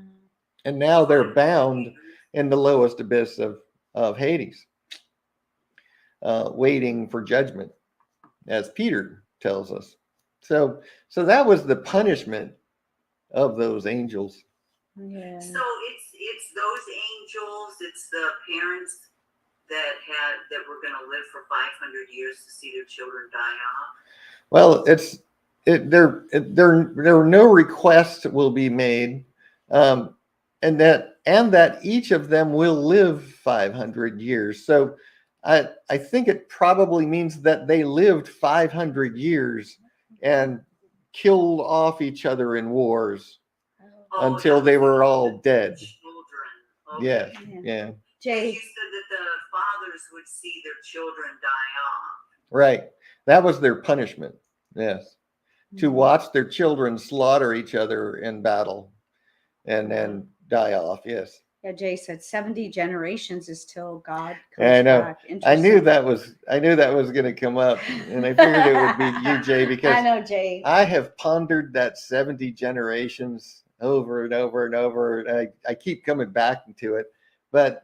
And now they're bound in the lowest abyss of Hades, waiting for judgment, as Peter tells us. So that was the punishment of those angels. Yeah. So it's those angels, it's the parents that were going to live for 500 years to see their children die off. Well, there no request will be made, and that each of them will live 500 years. So I think it probably means that they lived 500 years and killed off each other in wars until they were all dead. Okay. Yeah. Jay, you said that the fathers would see their children die off. Right. That was their punishment. Yes. To watch their children slaughter each other in battle and then die off. Yes. Yeah, Jay said 70 generations is till God comes I know. Back. I knew that was going to come up, and I figured it would be you, Jay, because I know, Jay. I have pondered that 70 generations over and over and over. And I keep coming back to it. The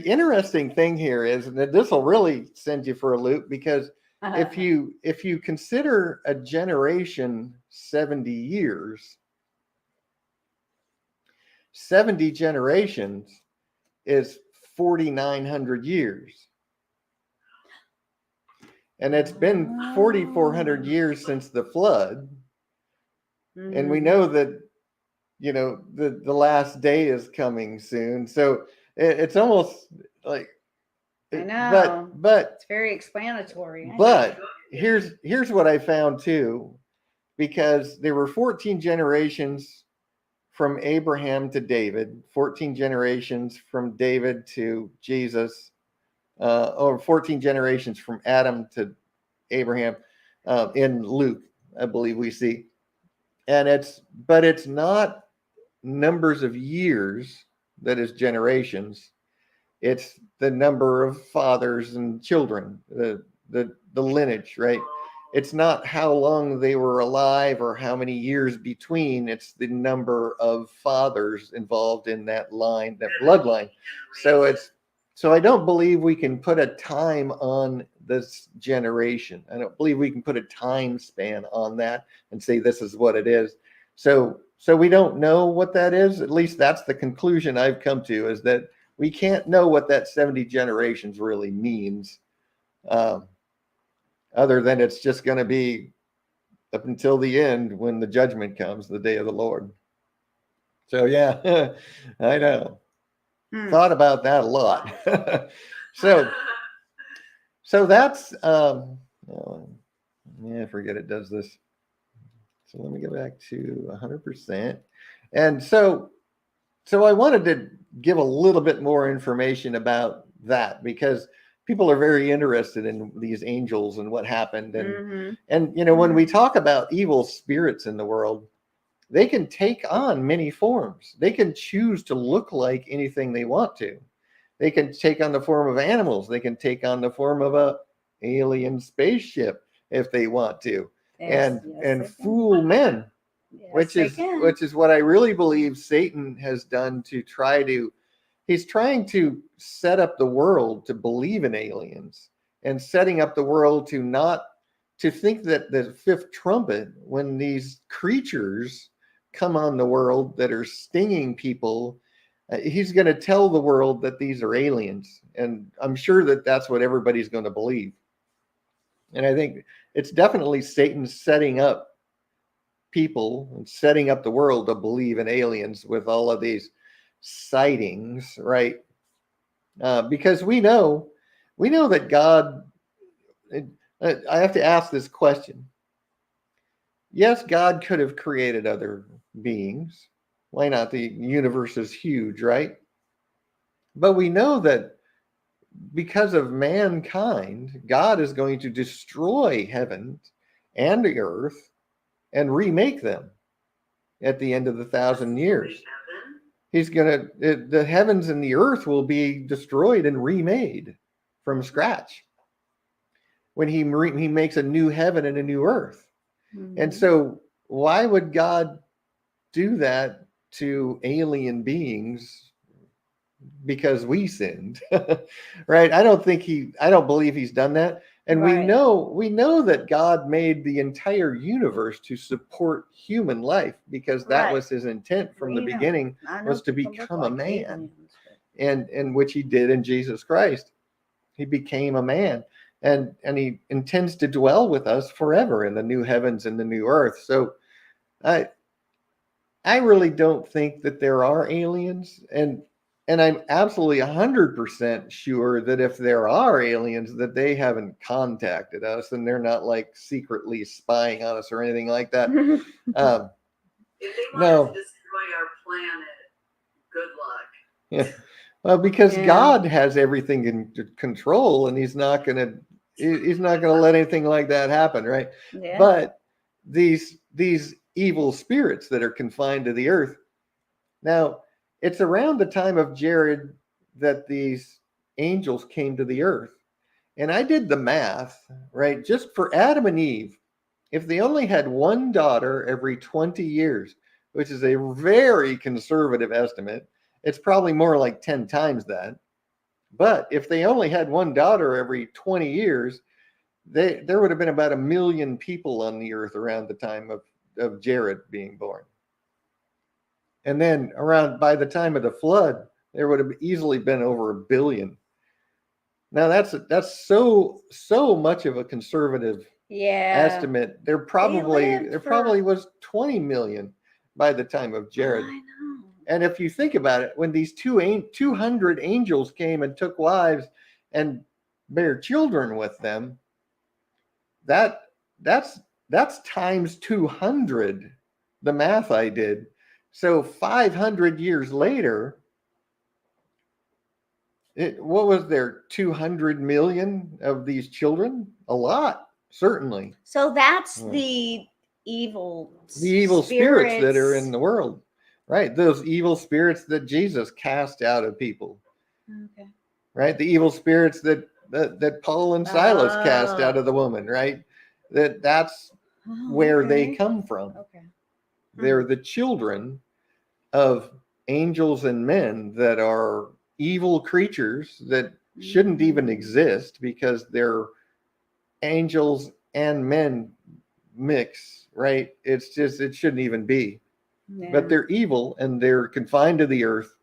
interesting thing here is that this will really send you for a loop, because if you consider a generation 70 years, 70 generations is 4,900 years. And it's been 4,400 years since the flood. Mm-hmm. And we know that, the last day is coming soon. So it's almost like, I know, but it's very explanatory. But here's what I found too, because there were 14 generations from Abraham to David, 14 generations from David to Jesus, or 14 generations from Adam to Abraham, in Luke, I believe we see. And it's not numbers of years that is generations. It's the number of fathers and children, the lineage, right? It's not how long they were alive or how many years between. It's the number of fathers involved in that line, that bloodline. So I don't believe we can put a time on this generation. I don't believe we can put a time span on that and say this is what it is. So we don't know what that is. At least that's the conclusion I've come to, is that we can't know what that 70 generations really means. Other than it's just going to be up until the end when the judgment comes, the day of the Lord. So yeah, I know. Thought about that a lot. So that's forget it does this. So let me go back to 100%. And so I wanted to give a little bit more information about that, because people are very interested in these angels and what happened. And when we talk about evil spirits in the world, they can take on many forms. They can choose to look like anything they want to. They can take on the form of animals. They can take on the form of a alien spaceship if they want to, and fool men, which is what I really believe Satan has done to try to. He's trying to set up the world to believe in aliens, and setting up the world to think that the fifth trumpet, when these creatures come on the world that are stinging people. He's going to tell the world that these are aliens. And I'm sure that that's what everybody's going to believe. And I think it's definitely Satan setting up people and setting up the world to believe in aliens with all of these sightings, right? Because we know that God, I have to ask this question. Yes, God could have created other beings. Why not? The universe is huge, right? But we know that because of mankind, God is going to destroy heaven and the earth and remake them at the end of the 1,000 years. He's going to, the heavens and the earth will be destroyed and remade from scratch when he makes a new heaven and a new earth. Mm-hmm. And so why would God do that to alien beings? Because we sinned, right? I don't believe he's done that. And right. we know that God made the entire universe to support human life, because that was his intent from the beginning, was to become a man, and which he did in Jesus Christ. He became a man, and he intends to dwell with us forever in the new heavens and the new earth. So I really don't think that there are aliens, and I'm absolutely 100% sure that if there are aliens, that they haven't contacted us and they're not like secretly spying on us or anything like that. If they want to destroy our planet, good luck. Yeah. Well, because God has everything in control, and he's not going to let anything like that happen, right? Yeah. But these evil spirits that are confined to the earth. Now, it's around the time of Jared that these angels came to the earth. And I did the math, right? Just for Adam and Eve, if they only had one daughter every 20 years, which is a very conservative estimate, it's probably more like 10 times that. But if they only had one daughter every 20 years, there would have been about 1 million people on the earth around the time of Jared being born. And then by the time of the flood, there would have easily been over 1 billion. Now that's so much of a conservative estimate. There probably was 20 million by the time of Jared. I know. And if you think about it, when these 200 angels came and took wives and bare children with them, that's times 200. The math I did. So 500 years later, what was there? 200 million of these children? A lot, certainly. So that's the evil spirits that are in the world, right? Those evil spirits that Jesus cast out of people. Okay. Right? The evil spirits that Paul and Silas cast out of the woman, right? That's where they come from. Okay. They're the children of angels and men that are evil creatures that shouldn't even exist, because they're angels and men mix, right? It shouldn't even be. Yeah. But they're evil, and they're confined to the earth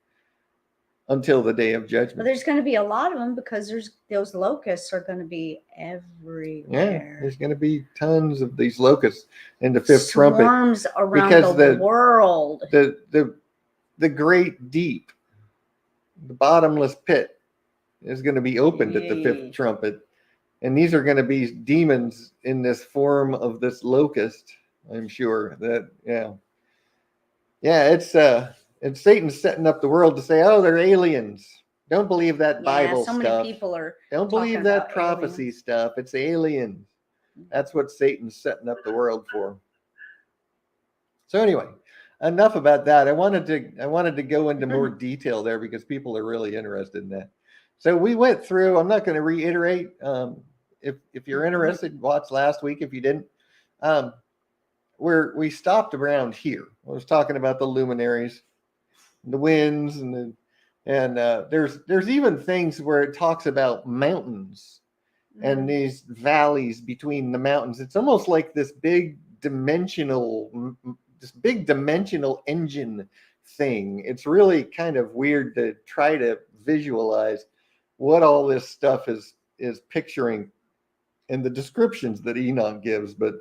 until the day of judgment. Well, there's going to be a lot of them, because those locusts are going to be everywhere. Yeah, there's going to be tons of these locusts in the fifth trumpet. Swarms around the world. The great deep, the bottomless pit, is going to be opened at the fifth trumpet. And these are going to be demons in this form of this locust, I'm sure. It's Satan setting up the world to say, oh, they're aliens. Don't believe that Bible stuff. So many people are. Don't believe that prophecy stuff. It's aliens. That's what Satan's setting up the world for. So anyway, enough about that. I wanted to go into more detail there, because people are really interested in that. So we went through. I'm not going to reiterate. If you're interested, watch last week. If you didn't, we stopped around here. I was talking about the luminaries, the winds, and there's even things where it talks about mountains and these valleys between the mountains. It's almost like this big dimensional big dimensional engine thing. It's really kind of weird to try to visualize what all this stuff is picturing in the descriptions that Enoch gives, but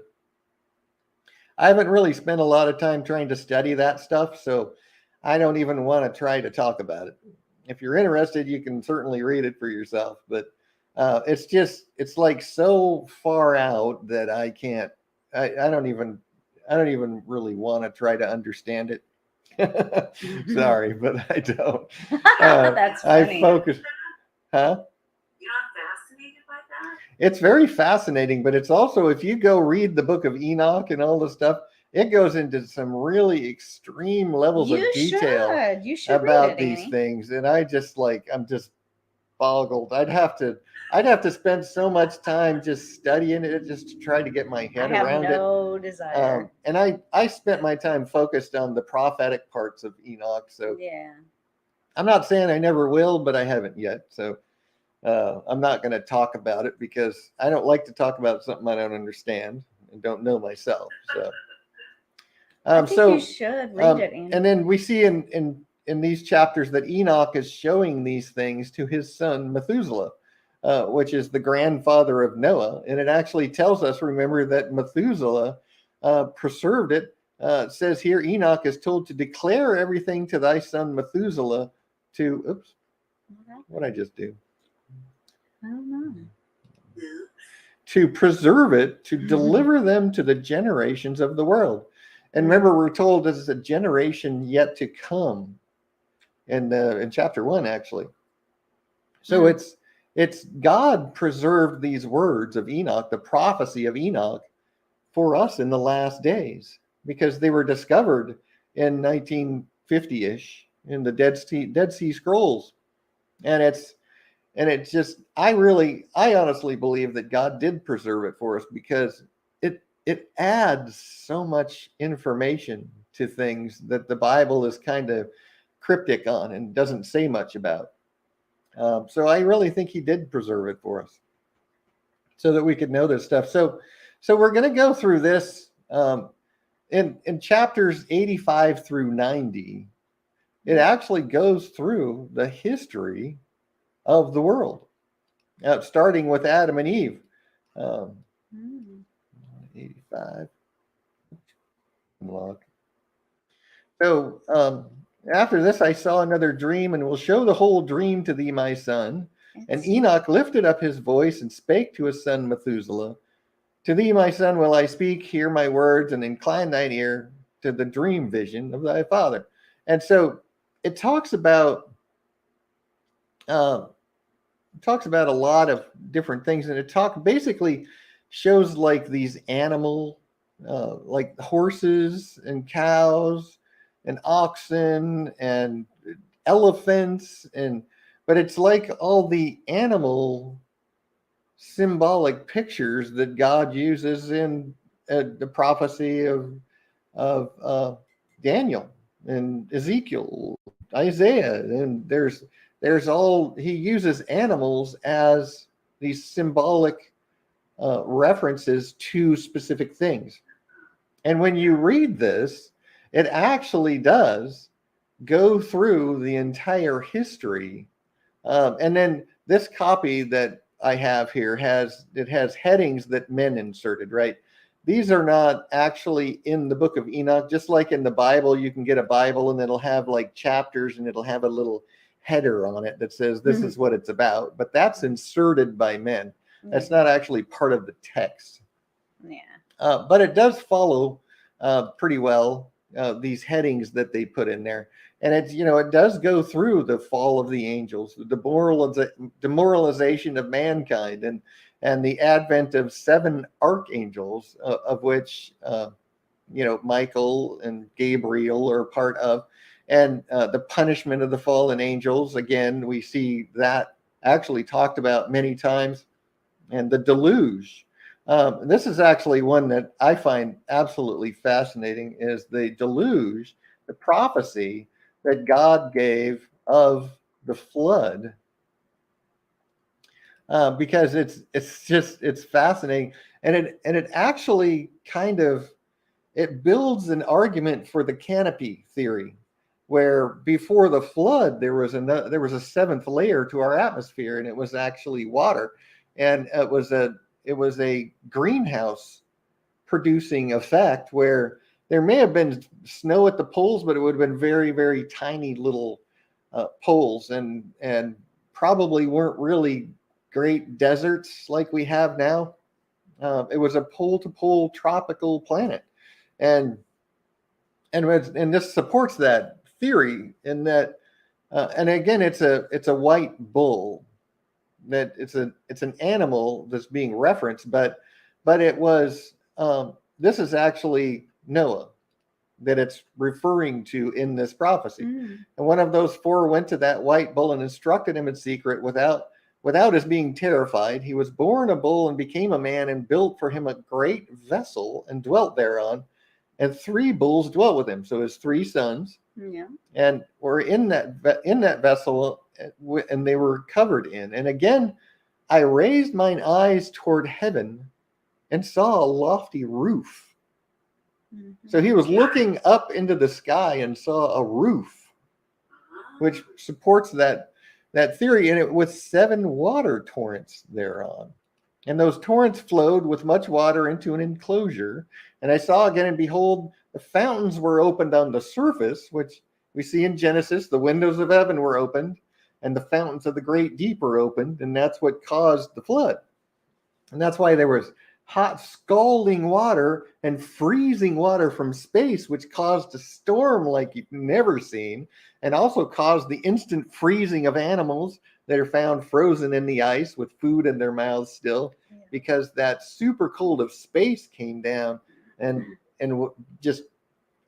I haven't really spent a lot of time trying to study that stuff, so I don't even want to try to talk about it. If you're interested, you can certainly read it for yourself, but it's like so far out that I can't. I don't even really want to try to understand it. Sorry, but I don't. That's funny. I focus. Huh? You're not fascinated by that? It's very fascinating, but it's also, if you go read the book of Enoch and all the stuff, it goes into some really extreme levels of detail You should about read it, these Annie. things. And I'm just boggled. I'd have to spend so much time just studying it just to try to get my head around it. I have no desire. And I spent my time focused on the prophetic parts of Enoch. So yeah, I'm not saying I never will, but I haven't yet. So I'm not going to talk about it because I don't like to talk about something I don't understand and don't know myself. So, I think you should read it, Annie. And then we see in these chapters that Enoch is showing these things to his son Methuselah, which is the grandfather of Noah, and it actually tells us, remember, that Methuselah preserved it. It says here, Enoch is told to declare everything to thy son Methuselah to. Oops, what did I just do? I don't know. To preserve it, to deliver them to the generations of the world. And remember, we're told this is a generation yet to come in chapter 1, actually. So it's God preserved these words of Enoch, the prophecy of Enoch, for us in the last days, because they were discovered in 1950-ish in the Dead Sea Scrolls. And it's just, I honestly believe that God did preserve it for us, because it adds so much information to things that the Bible is kind of cryptic on and doesn't say much about. So I really think he did preserve it for us so that we could know this stuff. So we're going to go through this in chapters 85 through 90. It actually goes through the history of the world, starting with Adam and Eve. 85 log. So after this, I saw another dream, and will show the whole dream to thee, my son. And Enoch lifted up his voice and spake to his son Methuselah, to thee, my son, will I speak, hear my words, and incline thine ear to the dream vision of thy father. And so it talks about a lot of different things, and it basically shows like these animal, like horses and cows and oxen and elephants, but it's like all the animal symbolic pictures that God uses in the prophecy of Daniel and Ezekiel, Isaiah, and he uses animals as these symbolic references to specific things. And when you read this, it actually does go through the entire history. And then this copy that I have here has headings that men inserted, right? These are not actually in the book of Enoch. Just like in the Bible, you can get a Bible and it'll have like chapters and it'll have a little header on it that says this is what it's about. But that's inserted by men. That's not actually part of the text. Yeah. But it does follow pretty well these headings that they put in there. And it does go through the fall of the angels, the demoralization of mankind, and the advent of 7 archangels, of which Michael and Gabriel are part of, and the punishment of the fallen angels. Again, we see that actually talked about many times, and the deluge. This is actually one that I find absolutely fascinating, is the deluge, the prophecy that God gave of the flood, because it's fascinating, and it actually kind of it builds an argument for the canopy theory, where before the flood there was a seventh layer to our atmosphere, and it was actually water, and it was a greenhouse producing effect where there may have been snow at the poles, but it would have been very, very tiny little poles, and probably weren't really great deserts like we have now. It was a pole-to-pole tropical planet, and this supports that theory in that. And again, it's a white bull. That it's an animal that's being referenced, but it was this is actually Noah that it's referring to in this prophecy. And one of those four went to that white bull and instructed him in secret without his being terrified. He was born a bull and became a man and built for him a great vessel and dwelt thereon. And 3 bulls dwelt with him. So his 3 sons. Yeah. And were in that vessel, and they were covered in. And again, I raised mine eyes toward heaven and saw a lofty roof. So he was looking up into the sky and saw a roof, which supports that theory, and it with 7 water torrents thereon. And those torrents flowed with much water into an enclosure. And I saw again, and behold, the fountains were opened on the surface, which we see in Genesis. The windows of heaven were opened, and the fountains of the great deep were opened, and that's what caused the flood. And that's why there was hot, scalding water and freezing water from space, which caused a storm like you've never seen, and also caused the instant freezing of animals that are found frozen in the ice with food in their mouths still, because that super cold of space came down and just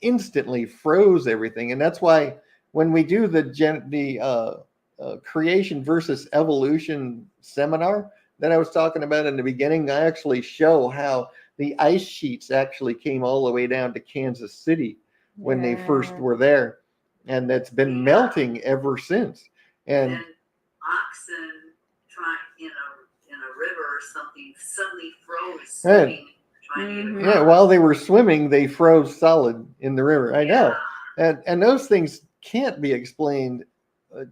instantly froze everything. And that's why when we do the creation versus evolution seminar that I was talking about in the beginning, I actually show how the ice sheets actually came all the way down to Kansas City when they first were there, and that's been melting ever since. And oxen trying in a river or something suddenly froze swimming. While they were swimming, they froze solid in the river. I know. And those things can't be explained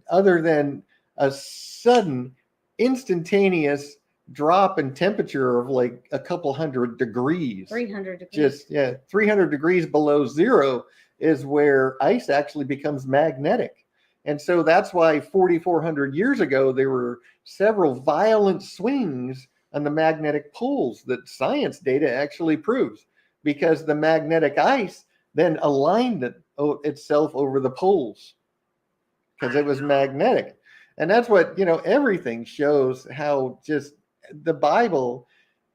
other than a sudden, instantaneous drop in temperature of like a couple hundred degrees. 300 degrees. Just 300 degrees below zero is where ice actually becomes magnetic. And so that's why 4,400 years ago there were several violent swings on the magnetic poles that science data actually proves, because the magnetic ice then aligned itself over the poles because it was magnetic. And that's what, everything shows how just the Bible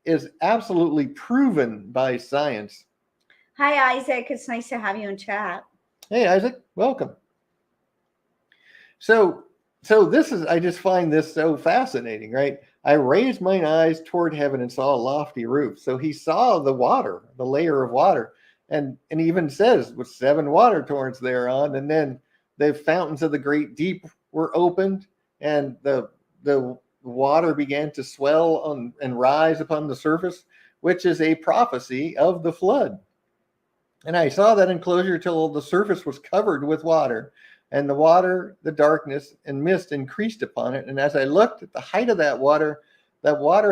is absolutely proven by science. Hi, Isaac. It's nice to have you in chat. Hey, Isaac, welcome. So this is, I just find this so fascinating, right? I raised mine eyes toward heaven and saw a lofty roof. So he saw the water, the layer of water, and even says with 7 water torrents thereon, and then the fountains of the great deep were opened, and the water began to swell and rise upon the surface, which is a prophecy of the flood. And I saw that enclosure till the surface was covered with water, and the water, the darkness, and mist increased upon it. And as I looked at the height of that water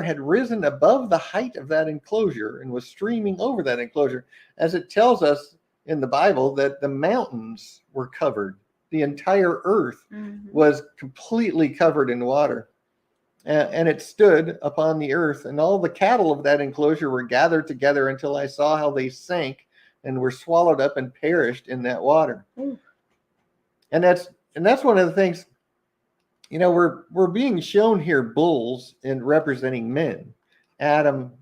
had risen above the height of that enclosure and was streaming over that enclosure, as it tells us in the Bible that the mountains were covered. The entire earth was completely covered in water. And it stood upon the earth, and all the cattle of that enclosure were gathered together until I saw how they sank and were swallowed up and perished in that water. And that's one of the things, we're being shown here bulls in representing men, Noah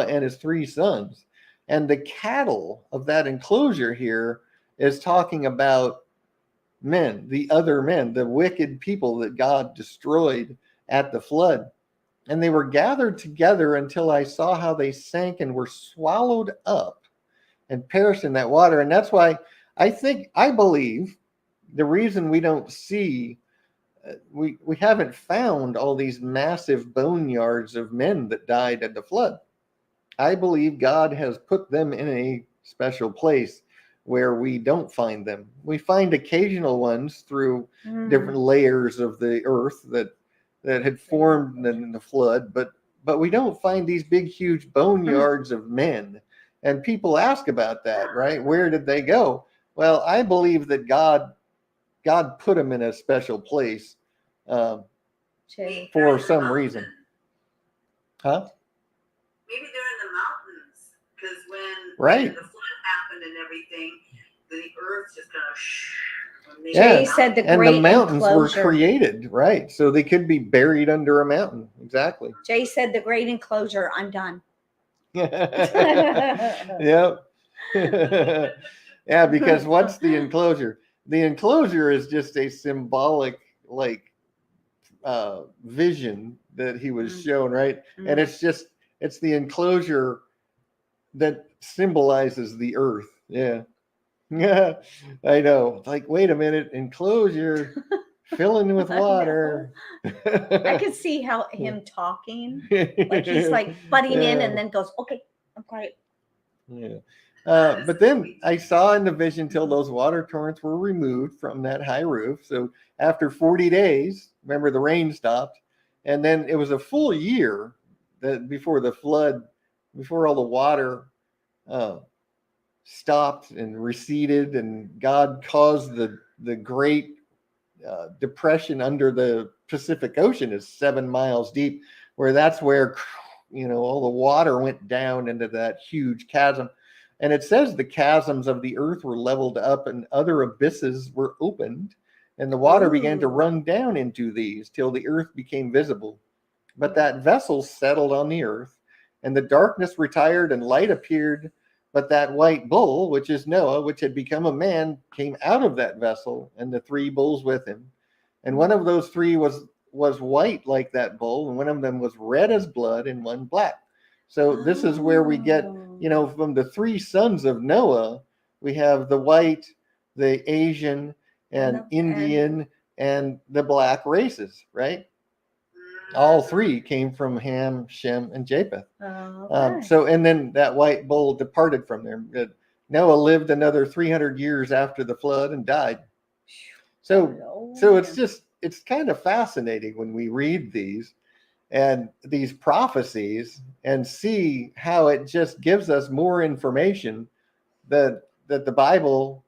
and his 3 sons. And the cattle of that enclosure here is talking about men, the other men, the wicked people that God destroyed at the flood. And they were gathered together until I saw how they sank and were swallowed up and perished in that water. And that's why I believe the reason we don't see, we haven't found all these massive boneyards of men that died at the flood. I believe God has put them in a special place where we don't find them. We find occasional ones through different layers of the earth that had formed in the flood, but we don't find these big, huge boneyards of men. And people ask about that, right? Where did they go? Well, I believe that God put them in a special place for some reason. Huh? Maybe they're in the mountains, because when right. the flood happened and everything, the earth just kind of Jay said the great and the mountains enclosure. were created, right? So they could be buried under a mountain. Exactly. Jay said the great enclosure. I'm done. Yep. Yeah, because what's the enclosure? The enclosure is just a symbolic, like, vision that he was shown, right? And it's the enclosure that symbolizes the earth. Yeah. Yeah, I know. Like, wait a minute, enclosure filling with water. I could see how him talking, like he's like butting in and then goes, okay, I'm quiet. Yeah. But then I saw in the vision till those water torrents were removed from that high roof. So after 40 days, remember the rain stopped, and then it was a full year that before the flood, before all the water stopped and receded, and God caused the great depression under the Pacific Ocean is 7 miles deep, where that's where all the water went down into that huge chasm. And it says the chasms of the earth were leveled up and other abysses were opened, and the water began to run down into these till the earth became visible. But that vessel settled on the earth, and the darkness retired and light appeared. But that white bull, which is Noah, which had become a man, came out of that vessel, and the 3 bulls with him. And one of those 3 was white like that bull, and one of them was red as blood, and one black. So this is where we get, from the 3 sons of Noah, we have the white, the Asian, and Indian, and the black races, right? All 3 came from Ham, Shem, and Japheth. Okay. So, and then that white bull departed from them. Noah lived another 300 years after the flood and died. So it's kind of fascinating when we read these and these prophecies and see how it just gives us more information that the Bible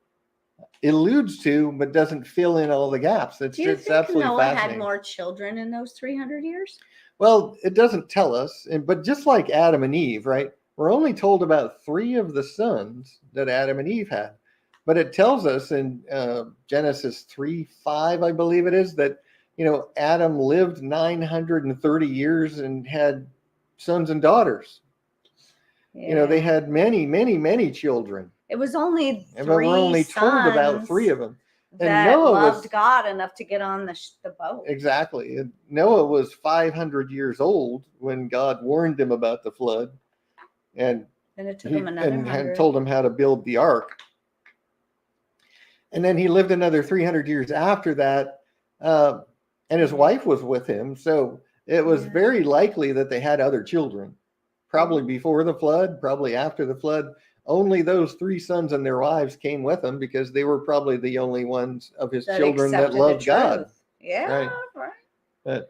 alludes to, but doesn't fill in all the gaps. Do you think absolutely Noah fascinating. had more children in those 300 years? Well, it doesn't tell us, but just like Adam and Eve, right? We're only told about 3 of the sons that Adam and Eve had. But it tells us in Genesis 3:5, I believe it is, that Adam lived 930 years and had sons and daughters. Yeah. They had many, many, many children. It was only 3 but we're only told about 3 of them. And Noah loved God enough to get on the boat. Exactly. And Noah was 500 years old when God warned him about the flood, and it took him another 100. And told him how to build the ark. And then he lived another 300 years after that, and his wife was with him. So it was very likely that they had other children, probably before the flood, probably after the flood. Only those 3 sons and their wives came with him because they were probably the only ones of his children that loved God. Yeah, right.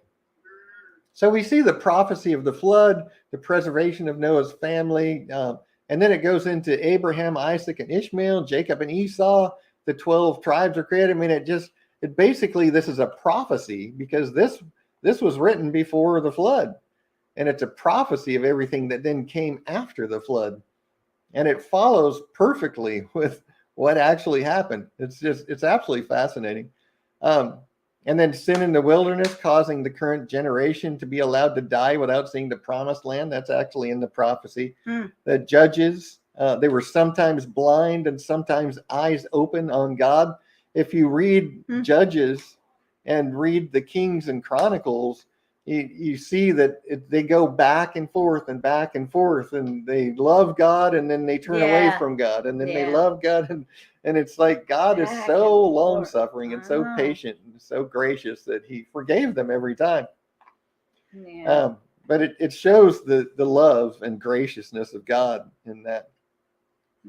So we see the prophecy of the flood, the preservation of Noah's family, and then it goes into Abraham, Isaac, and Ishmael, Jacob and Esau. The 12 tribes are created. I mean, it basically, this is a prophecy because this was written before the flood, and it's a prophecy of everything that then came after the flood. And it follows perfectly with what actually happened. It's absolutely fascinating. And then sin in the wilderness causing the current generation to be allowed to die without seeing the promised land. That's actually in the prophecy. The judges, they were sometimes blind and sometimes eyes open on God. If you read Judges and read the Kings and Chronicles, you see that they go back and forth, and they love God, and then they turn away from God, and then they love God, and it's like God is so long suffering and so patient and so gracious that he forgave them every time. But but it shows the love and graciousness of God in that.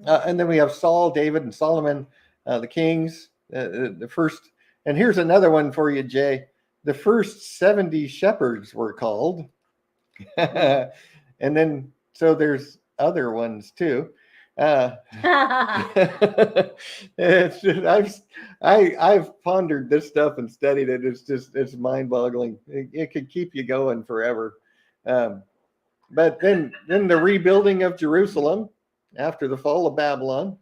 And then we have Saul, David, and Solomon, the kings. The first, and here's another one for you, Jay. The first 70 shepherds were called. And then, so there's other ones too. It's just, I've pondered this stuff and studied it. It's mind-boggling. It could keep you going forever. But then the rebuilding of Jerusalem after the fall of Babylon,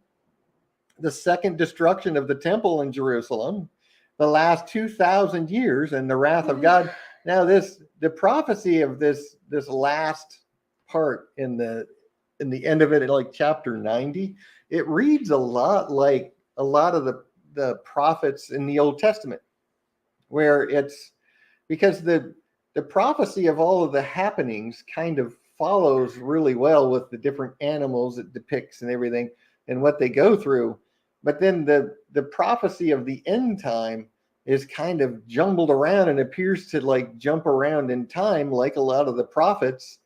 the second destruction of the temple in Jerusalem, the last 2,000 years, and the wrath of God. Now, the prophecy of this last part in the end of it, like chapter 90, it reads a lot like a lot of the prophets in the Old Testament, where it's because the prophecy of all of the happenings kind of follows really well with the different animals it depicts and everything and what they go through. But then the prophecy of the end time is kind of jumbled around and appears to like jump around in time, like a lot of the prophets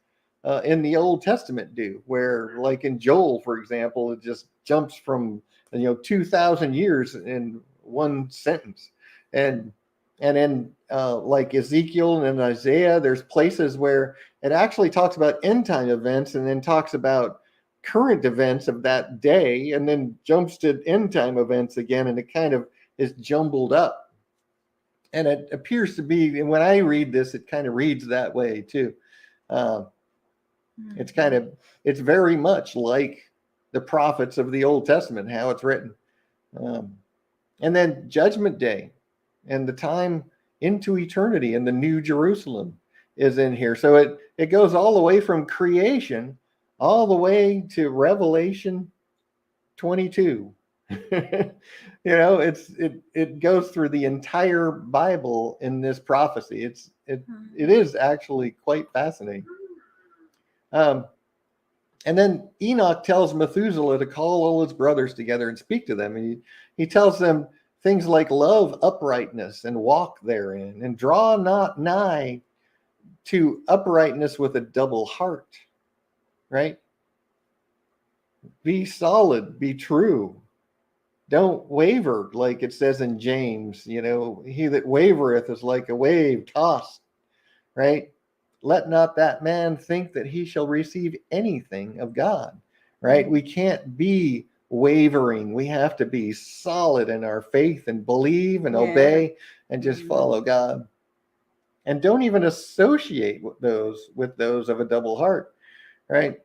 in the Old Testament do, where like in Joel, for example, it just jumps from 2,000 years in one sentence. And in like Ezekiel and Isaiah, there's places where it actually talks about end time events and then talks about current events of that day and then jumps to end time events again, and it kind of is jumbled up. And it appears to be, and when I read this, it kind of reads that way too. It's very much like the prophets of the Old Testament, how it's written. And then Judgment Day and the time into eternity and the New Jerusalem is in here. So it goes all the way from creation all the way to Revelation 22. It goes through the entire Bible in this prophecy. It is actually quite fascinating. And then Enoch tells Methuselah to call all his brothers together and speak to them. He tells them things like love uprightness and walk therein, and draw not nigh to uprightness with a double heart, right? Be solid, be true. Don't waver, like it says in James, he that wavereth is like a wave tossed, right? Let not that man think that he shall receive anything of God, right? We can't be wavering. We have to be solid in our faith and believe and obey and just follow God. And don't even associate with those of a double heart, right?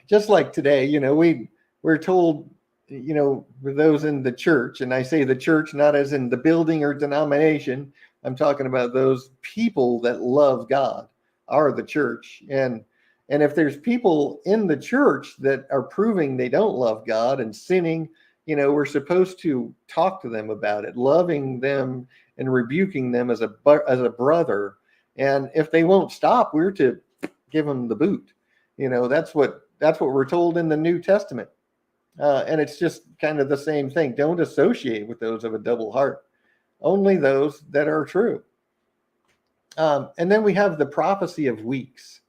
Just like today, we're told, for those in the church, and I say the church not as in the building or denomination, I'm talking about those people that love God are the church. And if there's people in the church that are proving they don't love God and sinning, we're supposed to talk to them about it, loving them and rebuking them as a brother. And if they won't stop, we're to give them the boot. That's what we're told in the New Testament. And it's just kind of the same thing. Don't associate with those of a double heart, only those that are true. And then we have the prophecy of weeks.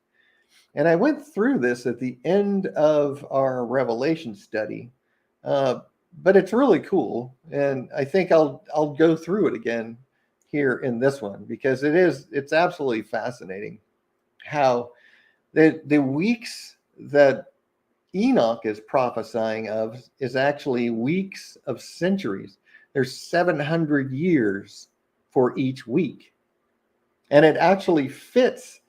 And I went through this at the end of our Revelation study, but it's really cool. And I think I'll go through it again here in this one, because it's absolutely fascinating how the weeks that Enoch is prophesying of is actually weeks of centuries. There's 700 years for each week. And it actually fits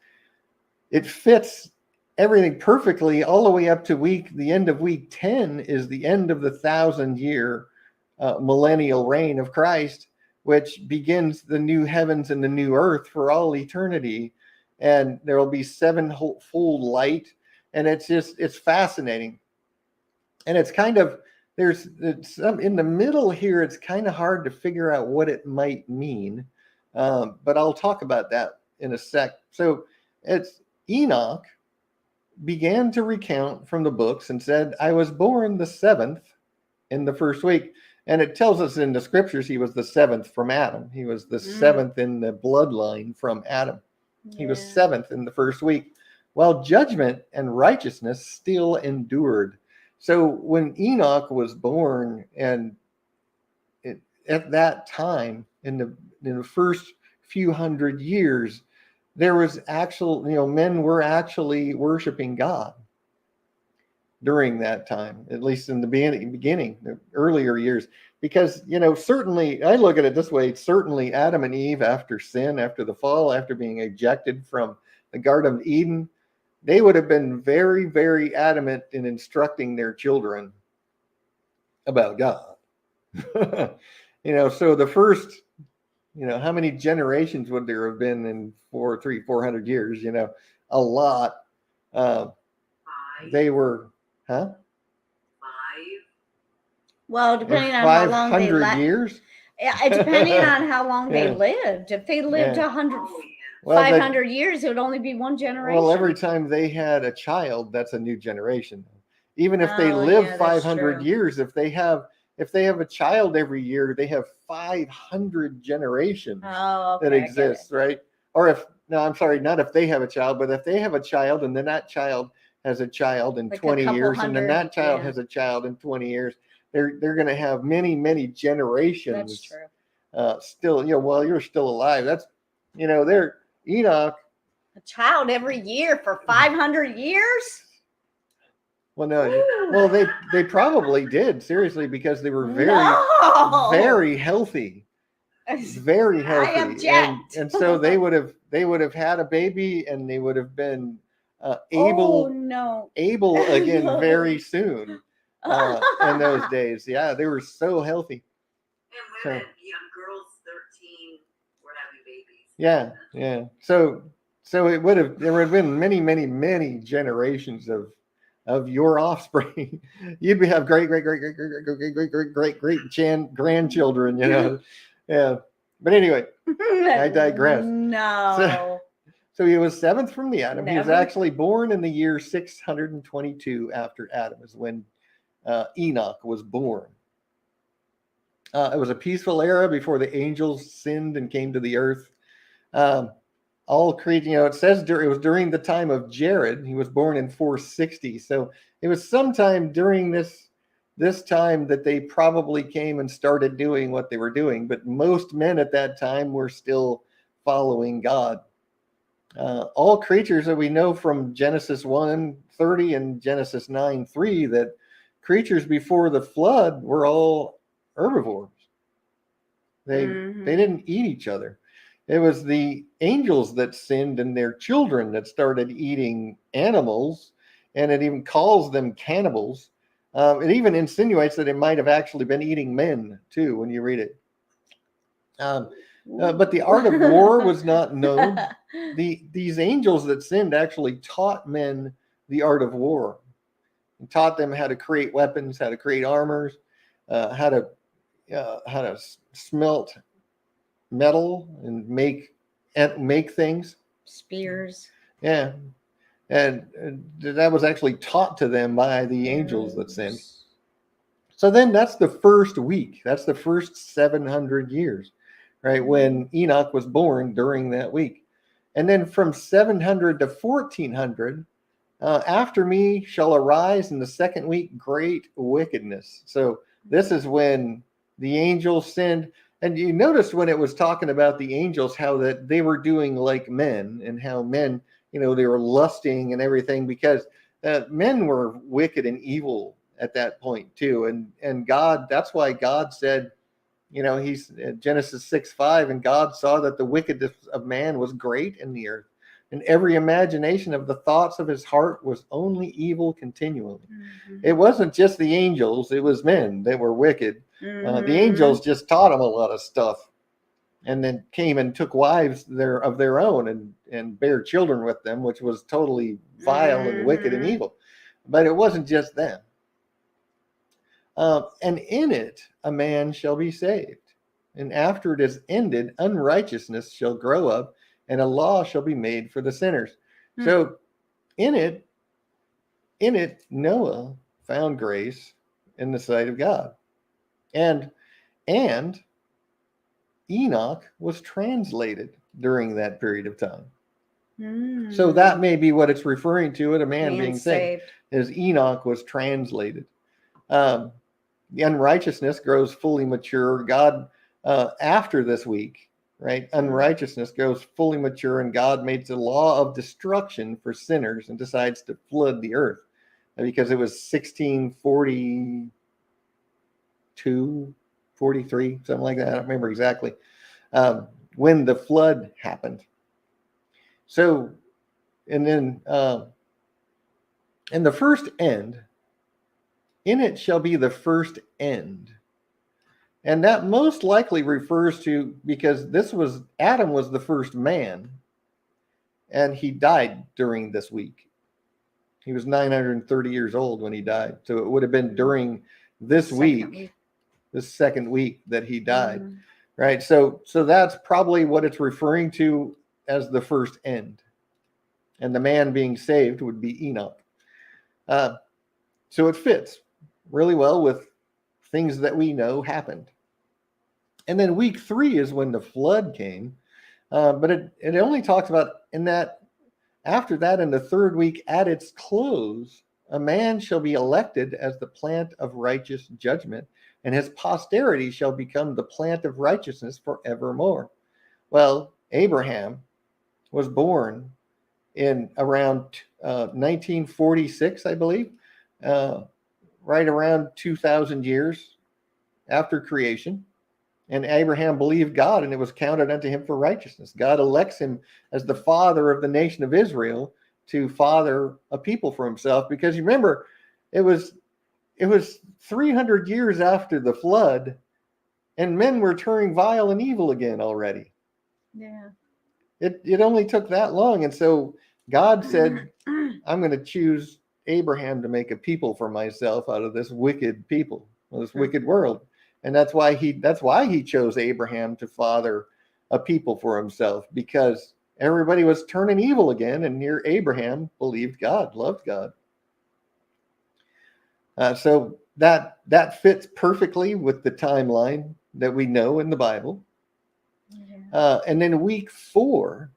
everything perfectly all the way up to the end of week 10 is the end of the 1,000-year millennial reign of Christ, which begins the new heavens and the new earth for all eternity. And there will be sevenfold light. And it's fascinating. And it's kind of, there's some in the middle here. It's kind of hard to figure out what it might mean. But I'll talk about that in a sec. So it's Enoch began to recount from the books and said, I was born the 7th in the first week. And it tells us in the scriptures he was the 7th from Adam. He was the 7th in the bloodline from Adam. He was 7th in the first week, while judgment and righteousness still endured. So when Enoch was born, and at that time, in the first few hundred years, there was men were actually worshiping God during that time, at least in the beginning, the earlier years. Because, certainly, I look at it this way, certainly Adam and Eve, after sin, after the fall, after being ejected from the Garden of Eden, they would have been very, very adamant in instructing their children about God. So the first, how many generations would there have been in 400 years? A lot. They were, huh? 5. Well, depending on how long they 500 years. Depending on how long they lived. If they lived 500 years, it would only be one generation. Well, every time they had a child, that's a new generation. Even if they live 500 years, if they have a child every year, they have 500 generations that exist, right? Or not if they have a child, but if they have a child and then that child has a child in 20 years, and then that child has a child in 20 years, they're going to have many, many generations. That's true. Still, while you're still alive, that's, they're Enoch. A child every year for 500 years? Well, no. Well, they probably did, seriously, because they were very healthy. Very healthy. I object. And so they would have had a baby, and they would have been able again very soon in those days. Yeah, they were so healthy. And women, young girls, 13, were having babies. Yeah. So there would have been many, many, many generations of your offspring. You'd have great grandchildren, Yeah. But anyway, I digress. No. So he was 7th from the Adam. He was actually born in the year 622 after Adam is when Enoch was born. It was a peaceful era before the angels sinned and came to the earth. All creation, it says it was during the time of Jared. He was born in 460. So it was sometime during this time that they probably came and started doing what they were doing. But most men at that time were still following God. All creatures that we know from Genesis 1:30 and Genesis 9:3, that creatures before the flood were all herbivores. They didn't eat each other. It was the angels that sinned and their children that started eating animals, and it even calls them cannibals. It even insinuates that it might have actually been eating men too when you read it. But the art of war was not known. These angels that sinned actually taught men the art of war, and taught them how to create weapons, how to create armors, how to smelt metal and make things, spears. Yeah, and that was actually taught to them by the angels that sinned. So then that's the first week. That's the first 700 years, right? When Enoch was born during that week. And then from 700 to 1400, after me shall arise in the second week great wickedness. So this is when the angels sinned. And you notice when it was talking about the angels, how that they were doing like men, and how men, they were lusting and everything, because men were wicked and evil at that point too. And God, that's why God said, he's Genesis 6:5, and God saw that the wickedness of man was great in the earth, and every imagination of the thoughts of his heart was only evil continually. It wasn't just the angels, it was men that were wicked. The angels just taught them a lot of stuff, and then came and took wives of their own and bare children with them, which was totally vile and wicked and evil. But it wasn't just them. And in it a man shall be saved, and after it is ended, unrighteousness shall grow up, and a law shall be made for the sinners. So in it Noah found grace in the sight of God. And Enoch was translated during that period of time. So that may be what it's referring to, at a man being saved. As Enoch was translated. The unrighteousness grows fully mature. God, after this week, right? Unrighteousness grows fully mature, and God makes a law of destruction for sinners and decides to flood the earth, because it was 1642, 43, something like that. I don't remember exactly when the flood happened. So, and then, and the first end, in it shall be the first end. And that most likely refers to, because Adam was the first man, and he died during this week. He was 930 years old when he died. So it would have been during this week, this second week, that he died. Right? So that's probably what it's referring to as the first end. And the man being saved would be Enoch. So it fits really well with things that we know happened. And then week 3 is when the flood came. But it only talks about after that, in the third week at its close, a man shall be elected as the plant of righteous judgment, and his posterity shall become the plant of righteousness forevermore. Well, Abraham was born in around 1946, I believe, right around 2,000 years after creation. And Abraham believed God, and it was counted unto him for righteousness. God elects him as the father of the nation of Israel to father a people for himself, because you remember, it was 300 years after the flood, and men were turning vile and evil again already. Yeah. It only took that long. And so God said, I'm going to choose Abraham to make a people for myself out of this wicked people, this wicked world. And that's why he chose Abraham to father a people for himself, because everybody was turning evil again, and here Abraham believed God, loved God. So that fits perfectly with the timeline that we know in the Bible. Yeah. And then week 4,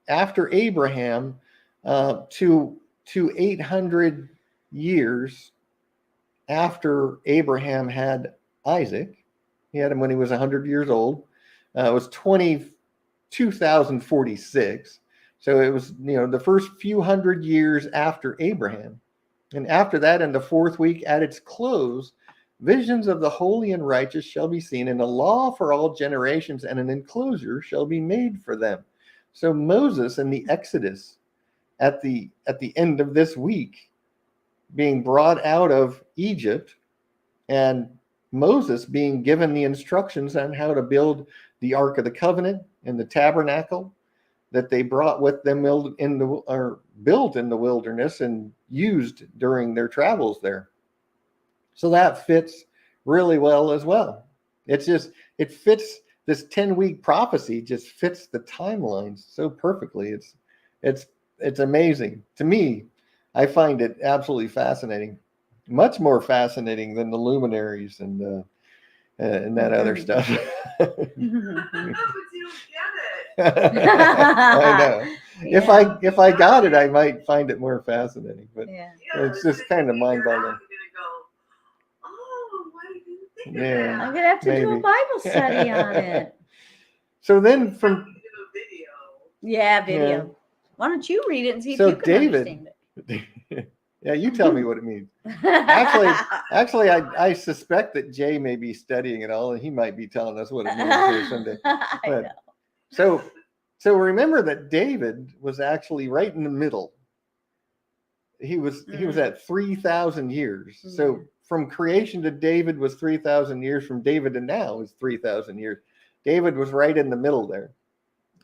after Abraham, to 800 years after Abraham had Isaac, he had him when he was 100 years old. It was 22,046. So it was, the first few hundred years after Abraham. And after that, in the 4th week at its close, visions of the holy and righteous shall be seen, and a law for all generations, and an enclosure shall be made for them. So Moses and the Exodus at the end of this week, being brought out of Egypt, and Moses being given the instructions on how to build the Ark of the Covenant and the tabernacle that they brought with them built in the wilderness and used during their travels there. So that fits really well as well. It fits, this 10-week prophecy just fits the timelines so perfectly. It's amazing. To me, I find it absolutely fascinating, much more fascinating than the luminaries and that other stuff. But you don't get it. I know. Yeah. If I got it, I might find it more fascinating. But it's just kind of mind-boggling. Oh, why didn't you think of I'm that? gonna have to do a Bible study on it. So then from video. Why don't you read it and see if you can understand it? Yeah, you tell me what it means. Actually, I suspect that Jay may be studying it all, and he might be telling us what it means here someday. But, so remember that David was actually right in the middle. He was at 3,000 years. So from creation to David was 3,000 years. From David to now is 3,000 years. David was right in the middle there.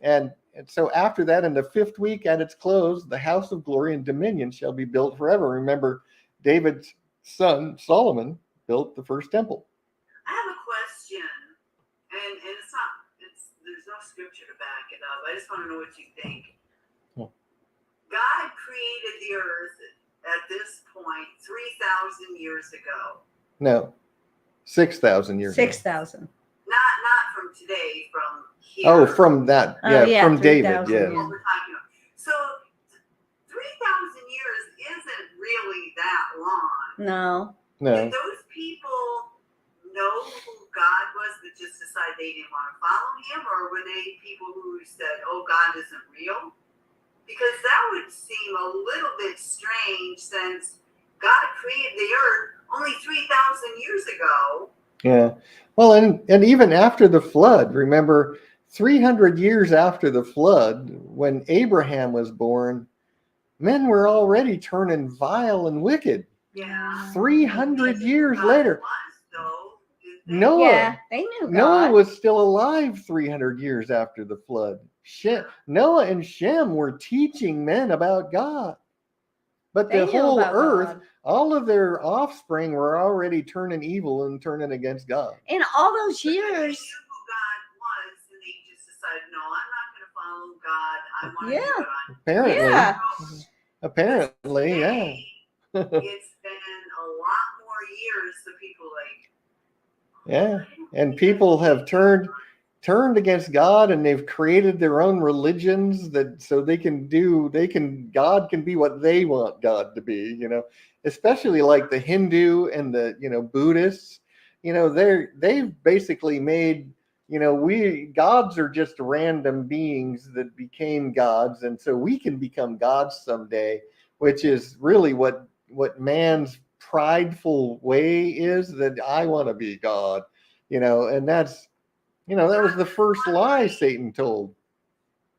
And so after that, in the 5th week at its close, the house of glory and dominion shall be built forever. Remember, David's son, Solomon, built the first temple. I have a question, and there's no scripture to back it up. I just want to know what you think. God created the earth at this point 3,000 years ago. No, 6,000 years 6,000. Not from today, from here. Oh, from that, from David, What we're talking about. So 3,000 years isn't really that long. No. Did those people know who God was that just decided they didn't want to follow him, or were they people who said, "Oh, God isn't real"? Because that would seem a little bit strange, since God created the earth only 3,000 years ago. Yeah. Well, and even after the flood, remember, 300 years after the flood, when Abraham was born, men were already turning vile and wicked. Yeah. 300 years later. Noah, yeah, they knew God. Noah was still alive 300 years after the flood. Noah and Shem were teaching men about God. But the whole earth, all of their offspring were already turning evil and turning against God. In all those years. They knew who God was, and they just decided, no, I'm not going to follow God. I want to do it on. Apparently, yeah. It's been a lot more years, so people and people have turned against God, and they've created their own religions so God can be what they want God to be, especially like the Hindu and the Buddhists, they've basically made, gods are just random beings that became gods. And so we can become gods someday, which is really what man's prideful way is, that I want to be God, and that's, that was the first lie Satan told.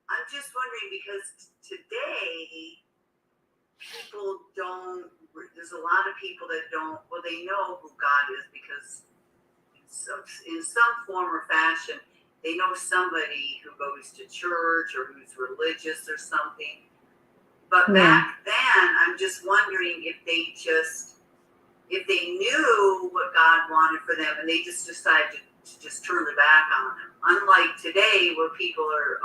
I'm just wondering, because today there's a lot of people that they know who God is, because in some form or fashion, they know somebody who goes to church or who's religious or something. But back then, I'm just wondering if they knew what God wanted for them, and they just decided to just turn their back on him. Unlike today, where people are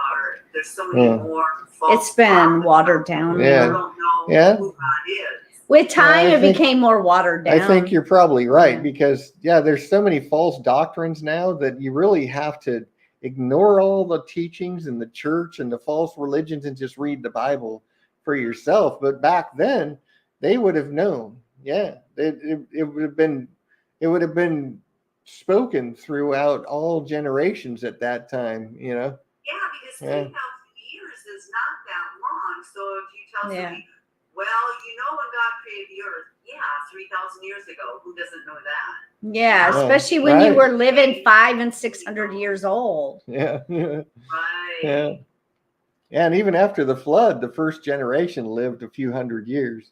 there's so many more false. It's been watered down. People don't know who God is. With time, it became more watered down. I think you're probably right, because there's so many false doctrines now that you really have to ignore all the teachings in the church and the false religions and just read the Bible for yourself. But back then, they would have known. Yeah, it would have been spoken throughout all generations at that time. Yeah, because 3,000 years is not that long. So if you tell somebody, well, when God created the earth, 3,000 years ago, who doesn't know that? Yeah, especially when you were living 500 and 600 years old. Yeah. Right. Yeah. And even after the flood, the first generation lived a few hundred years.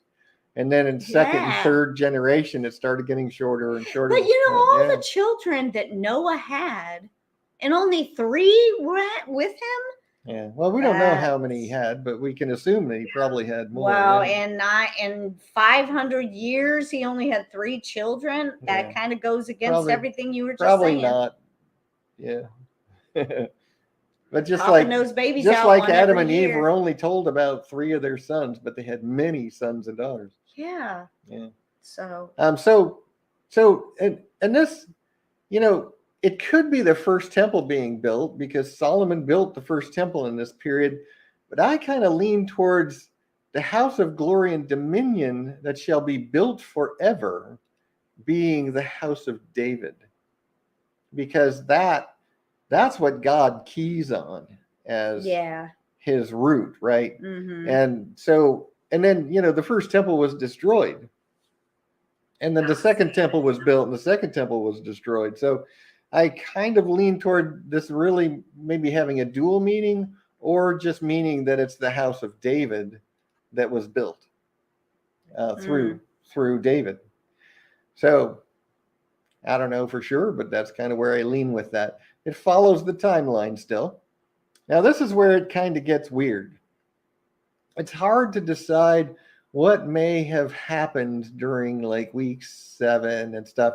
And then in second and third generation, it started getting shorter and shorter. But all the children that Noah had, and only 3 went with him. Yeah. Well, we don't know how many he had, but we can assume that he probably had more. Well, in 500 years, he only had 3 children. That kind of goes against everything you were just saying. Probably not. Yeah. But just Popping those babies out like Adam and Eve were only told about 3 of their sons, but they had many sons and daughters. Yeah. Yeah. So. And this, it could be the first temple being built, because Solomon built the first temple in this period. But I kind of lean towards the house of glory and dominion that shall be built forever, being the house of David, because that's what God keys on as his root, right? Mm-hmm. And then, the first temple was destroyed. And then the second temple was built, and the second temple was destroyed. So I kind of lean toward this really maybe having a dual meaning, or just meaning that it's the house of David that was built through David. So I don't know for sure, but that's kind of where I lean with that. It follows the timeline still. Now, this is where it kind of gets weird. It's hard to decide what may have happened during like week 7 and stuff.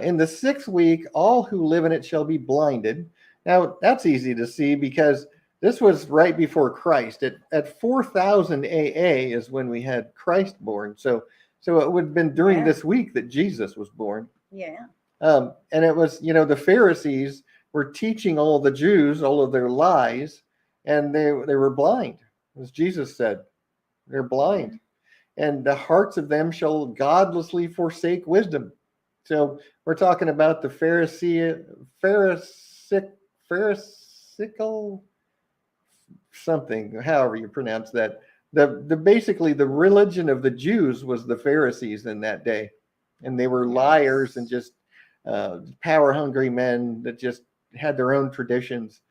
In the 6th week, all who live in it shall be blinded. Now, that's easy to see, because this was right before Christ. At 4000 AA is when we had Christ born. So it would have been during this week that Jesus was born. Yeah. And it was, the Pharisees, were teaching all the Jews all of their lies, and they were blind, as Jesus said. They're blind. And the hearts of them shall godlessly forsake wisdom. So we're talking about the Pharisaical something, however you pronounce that. The basically the religion of the Jews was the Pharisees in that day, and they were liars and just power hungry men that just had their own traditions.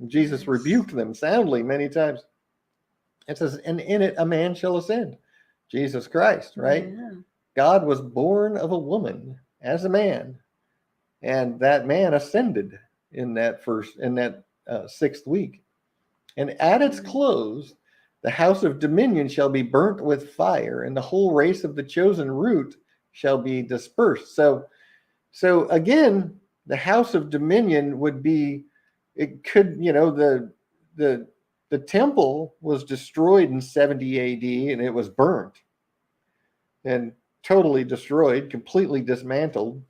Jesus rebuked them soundly many times. It says, and in it a man shall ascend, Jesus Christ, right? Yeah. God was born of a woman as a man, and that man ascended in that sixth week. And at its close, the house of dominion shall be burnt with fire, and the whole race of the chosen root shall be dispersed. So again, the house of dominion would be, it could, the temple was destroyed in 70 AD, and it was burnt and totally destroyed, completely dismantled.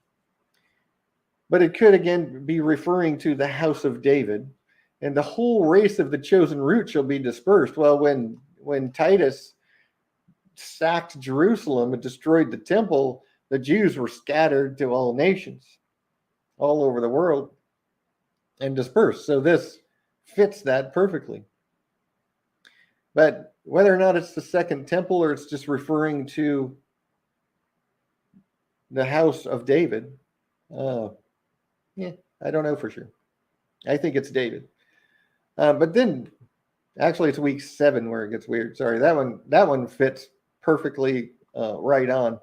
But it could again be referring to the house of David, and the whole race of the chosen root shall be dispersed. Well, when Titus sacked Jerusalem and destroyed the temple, the Jews were scattered to all nations, all over the world, and dispersed. So this fits that perfectly. But whether or not it's the second temple or it's just referring to the house of David, I don't know for sure. I think it's David. But then, actually, it's week 7 where it gets weird. Sorry, that one fits perfectly right on.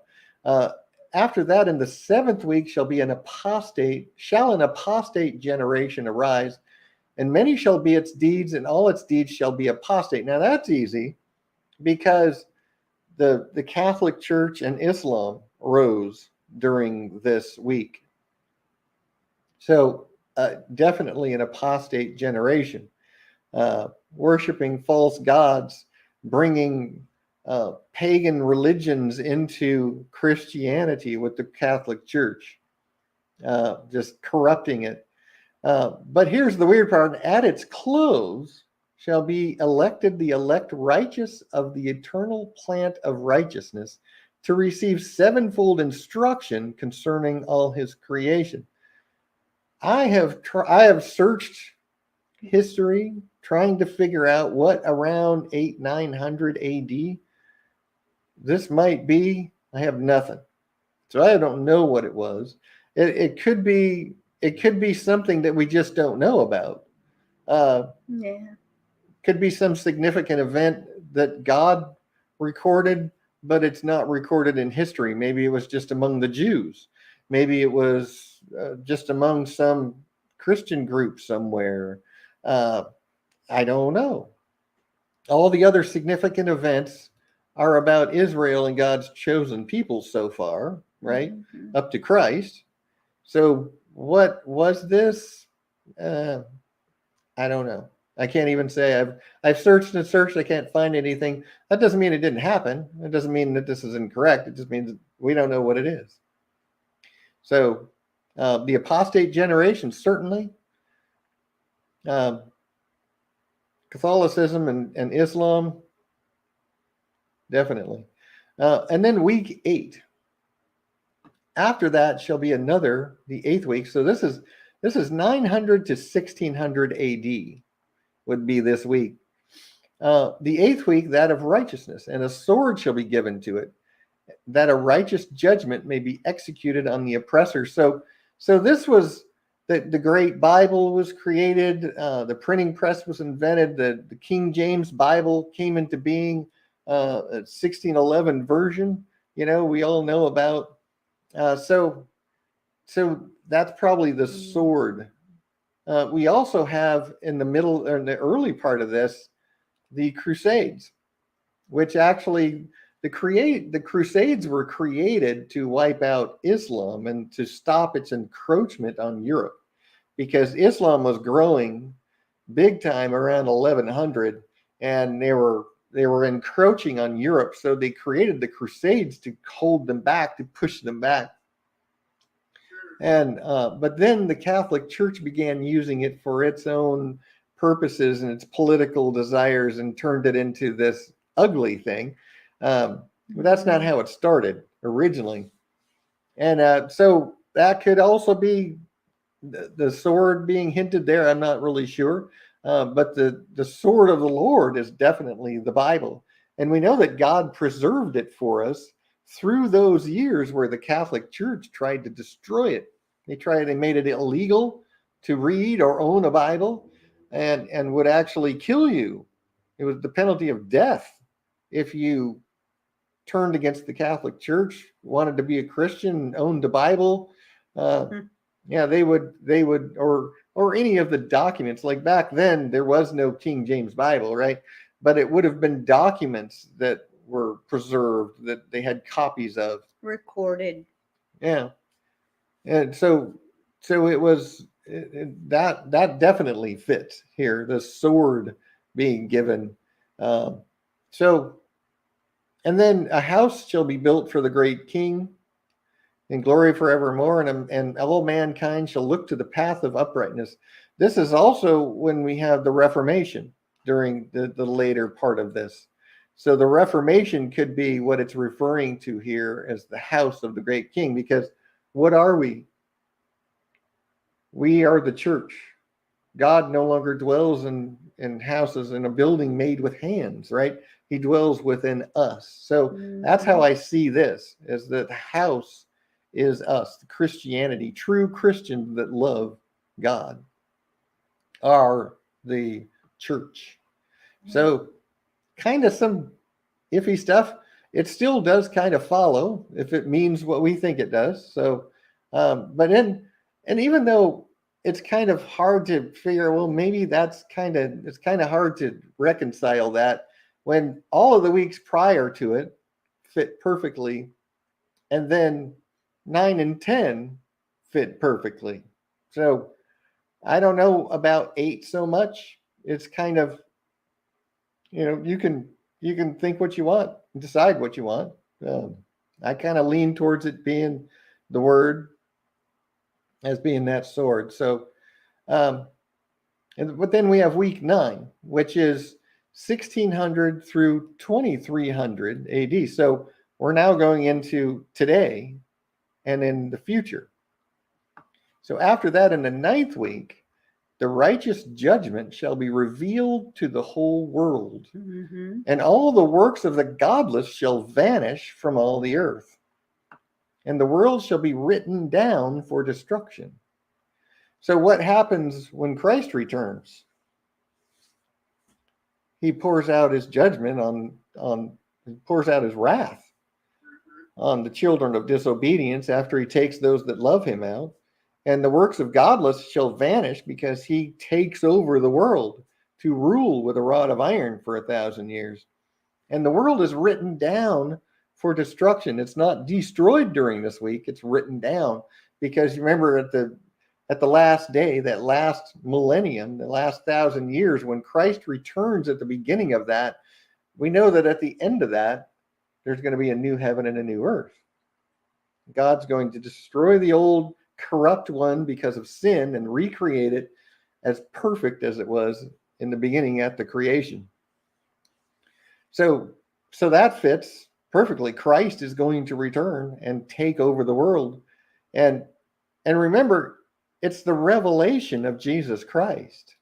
After that, in the 7th week shall an apostate generation arise, and many shall be its deeds, and all its deeds shall be apostate. Now that's easy, because the Catholic Church and Islam rose during this week. So definitely an apostate generation, worshiping false gods, bringing pagan religions into Christianity with the Catholic Church, just corrupting it. But here's the weird part. At its close shall be elected the elect righteous of the eternal plant of righteousness, to receive sevenfold instruction concerning all his creation. I have searched history trying to figure out what around 900 AD this might be. I have nothing. So I don't know what it was. It could be something that we just don't know about. Could be some significant event that God recorded, but it's not recorded in history. Maybe it was just among the Jews. Maybe it was just among some Christian group somewhere. I don't know. All the other significant events are about Israel and God's chosen people so far, right? Mm-hmm. Up to Christ. So what was this? I don't know. I can't even say. I've searched and searched. I can't find anything. That doesn't mean it didn't happen. It doesn't mean that this is incorrect. It just means we don't know what it is. So the apostate generation, certainly. Catholicism and Islam, definitely. And then week 8. After that shall be another, the 8th week. So this is 900 to 1600 AD would be this week. The 8th week, that of righteousness, and a sword shall be given to it, that a righteous judgment may be executed on the oppressor. So this was the great Bible was created. The printing press was invented. The King James Bible came into being, 1611 version. We all know about. So that's probably the sword. We also have in the middle, or in the early part of this, the Crusades, which actually the Crusades were created to wipe out Islam and to stop its encroachment on Europe, because Islam was growing big time around 1100, and they were encroaching on Europe. So they created the Crusades to hold them back, to push them back. And but then the Catholic Church began using it for its own purposes and its political desires and turned it into this ugly thing. But that's not how it started originally. And so that could also be the sword being hinted there. I'm not really sure. But the sword of the Lord is definitely the Bible. And we know that God preserved it for us through those years where the Catholic Church tried to destroy it. They made it illegal to read or own a Bible and would actually kill you. It was the penalty of death if you turned against the Catholic Church, wanted to be a Christian, owned the Bible. Yeah, they would, or any of the documents. Like back then, there was no King James Bible, right? But it would have been documents that were preserved, that they had copies of. Recorded. Yeah. And so it was, that definitely fits here, the sword being given. And then a house shall be built for the great king in glory forevermore, and all mankind shall look to the path of uprightness. This is also when we have the Reformation during the later part of this. So the Reformation could be what it's referring to here as the house of the great king, because what are we? We are the church. God no longer dwells in houses in a building made with hands, right? He dwells within us. So that's how I see this, is that the house is us, the Christianity. True Christians that love God are the church. So kind of some iffy stuff. It still does kind of follow if it means what we think it does. So, and even though it's kind of hard to figure, well, maybe it's kind of hard to reconcile that when all of the weeks prior to it fit perfectly, and then 9 and 10 fit perfectly. So I don't know about 8 so much. It's kind of, you can think what you want, decide what you want. I kind of lean towards it being the word as being that sword. So, but then we have week 9, which is 1600 through 2300 AD. So we're now going into today and in the future. So after that, in the 9th week, the righteous judgment shall be revealed to the whole world, and all the works of the godless shall vanish from all the earth, and the world shall be written down for destruction. So what happens when Christ returns? He pours out his judgment pours out his wrath on the children of disobedience after he takes those that love him out. And the works of godless shall vanish because he takes over the world to rule with a rod of iron for 1,000 years. And the world is written down for destruction. It's not destroyed during this week. It's written down because you remember at the last day, that last millennium, the last 1,000 years, when Christ returns at the beginning of that, we know that at the end of that, there's going to be a new heaven and a new earth. God's going to destroy the old corrupt one because of sin and recreate it as perfect as it was in the beginning at the creation. So that fits perfectly. Christ is going to return and take over the world. And remember, it's the revelation of Jesus Christ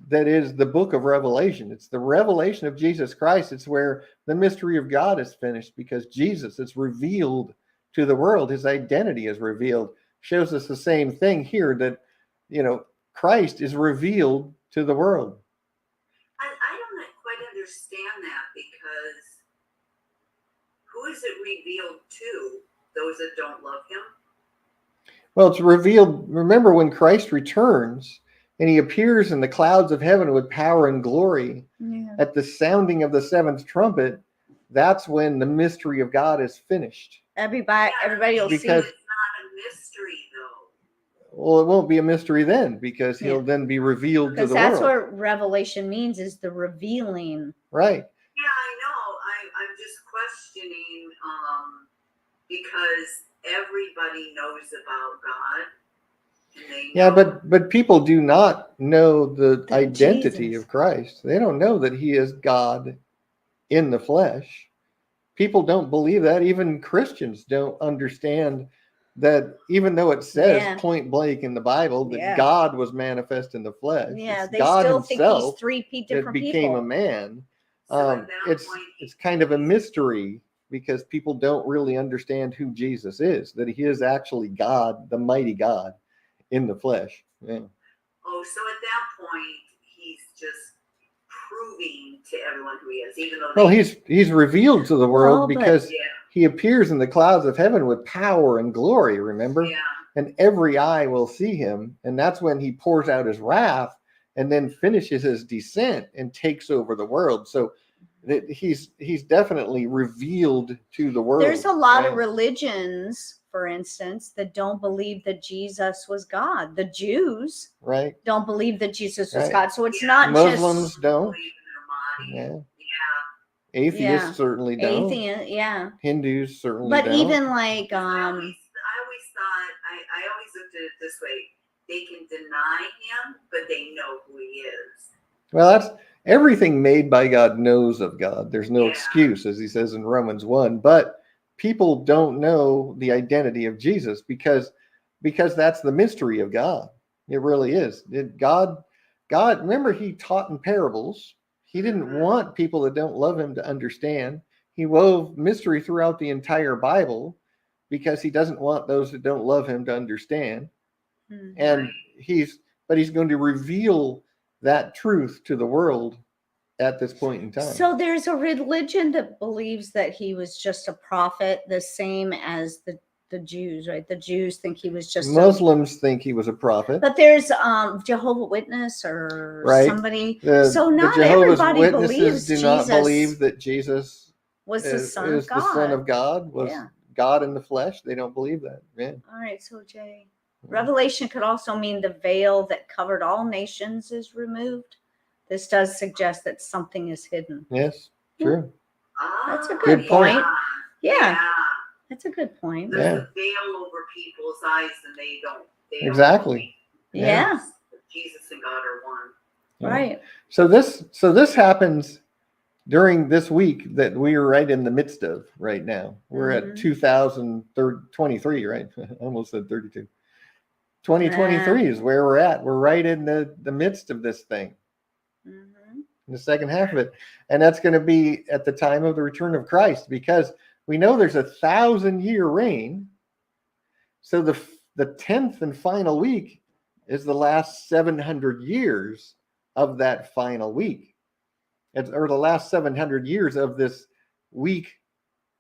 that is the book of Revelation. It's the revelation of Jesus Christ. It's where the mystery of God is finished, because Jesus is revealed to the world. His identity is revealed. Shows us the same thing here, that Christ is revealed to the world. I don't quite understand that, because who is it revealed to? Those that don't love him? Well, it's revealed. Remember, when Christ returns and he appears in the clouds of heaven with power and glory, at the sounding of the 7th trumpet, that's when the mystery of God is finished. Everybody will see. It's not a mystery, though. Well, it won't be a mystery then, because he'll then be revealed to the world. Because that's what revelation means, is the revealing. Right. Yeah, I know. I'm just questioning because everybody knows about God. Yeah, but people do not know the identity Jesus. of Christ. They don't know that he is God in the flesh. People don't believe that. Even Christians don't understand that, even though it says point blank in the Bible that God was manifest in the flesh. Yeah, they God still himself think he's three different that became people. a man. It's kind of a mystery because people don't really understand who Jesus is, that he is actually God, the mighty God in the flesh. Yeah. Oh, so at that point, he's just proving to everyone who he is, even though he's revealed to the world because he appears in the clouds of heaven with power and glory, remember? Yeah. And every eye will see him, and that's when he pours out his wrath and then finishes his descent and takes over the world. So he's definitely revealed to the world. There's a lot of religions, for instance, that don't believe that Jesus was God. The Jews don't believe that Jesus was God. So it's not Muslims just don't. Yeah. Atheists certainly don't. Hindus certainly don't. But even like I always thought I always looked at it this way. They can deny him, but they know who he is. Well, that's everything made by God knows of God. There's no excuse, as he says in Romans 1. But people don't know the identity of Jesus because that's the mystery of God. It really is. God, remember, he taught in parables. He didn't want people that don't love him to understand. He wove mystery throughout the entire Bible because he doesn't want those that don't love him to understand. And he's going to reveal that truth to the world at this point in time. So there's a religion that believes that he was just a prophet, the same as the Jews, right? The Jews think he was just Muslims think he was a prophet. But there's Jehovah's Witness or somebody. So not the Jehovah's everybody Witnesses believes do Jesus not believe that Jesus was the Son of God. The Son of God, was God in the flesh. They don't believe that. Yeah. All right, so Jay, Revelation could also mean the veil that covered all nations is removed. This does suggest that something is hidden. Yes, true. That's a good point. Yeah. That's a good point. There's a veil over people's eyes, and they don't. Exactly. Yeah. Jesus and God are one. Yeah. Right. So this happens during this week that we are right in the midst of right now. We're at 2023, right? I almost said 32. 2023 is where we're at. We're right in the midst of this thing. In the second half of it. And that's going to be at the time of the return of Christ, because we know there's 1,000-year reign. So the 10th and final week is the last 700 years of that final week. Or the last 700 years of this week,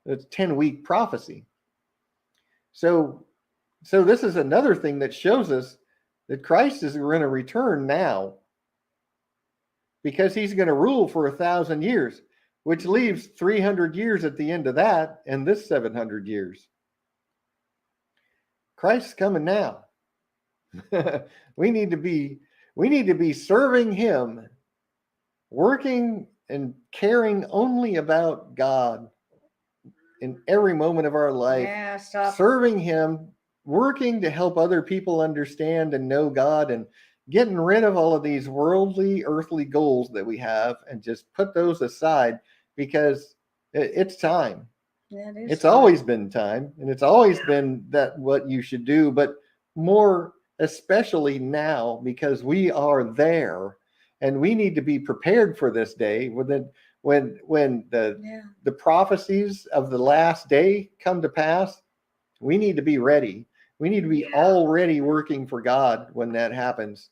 it's 10-week prophecy. So this is another thing that shows us that Christ is going to return now, because he's going to rule for 1,000 years, which leaves 300 years at the end of that, and this 700 years. Christ's coming now. we need to be serving him, working and caring only about God in every moment of our life, serving him, working to help other people understand and know God, and getting rid of all of these worldly, earthly goals that we have, and just put those aside, because it's time. It's always been time, and it's always been that what you should do, but more especially now, because we are there, and we need to be prepared for this day when the prophecies of the last day come to pass. We need to be ready. We need to be already working for God when that happens,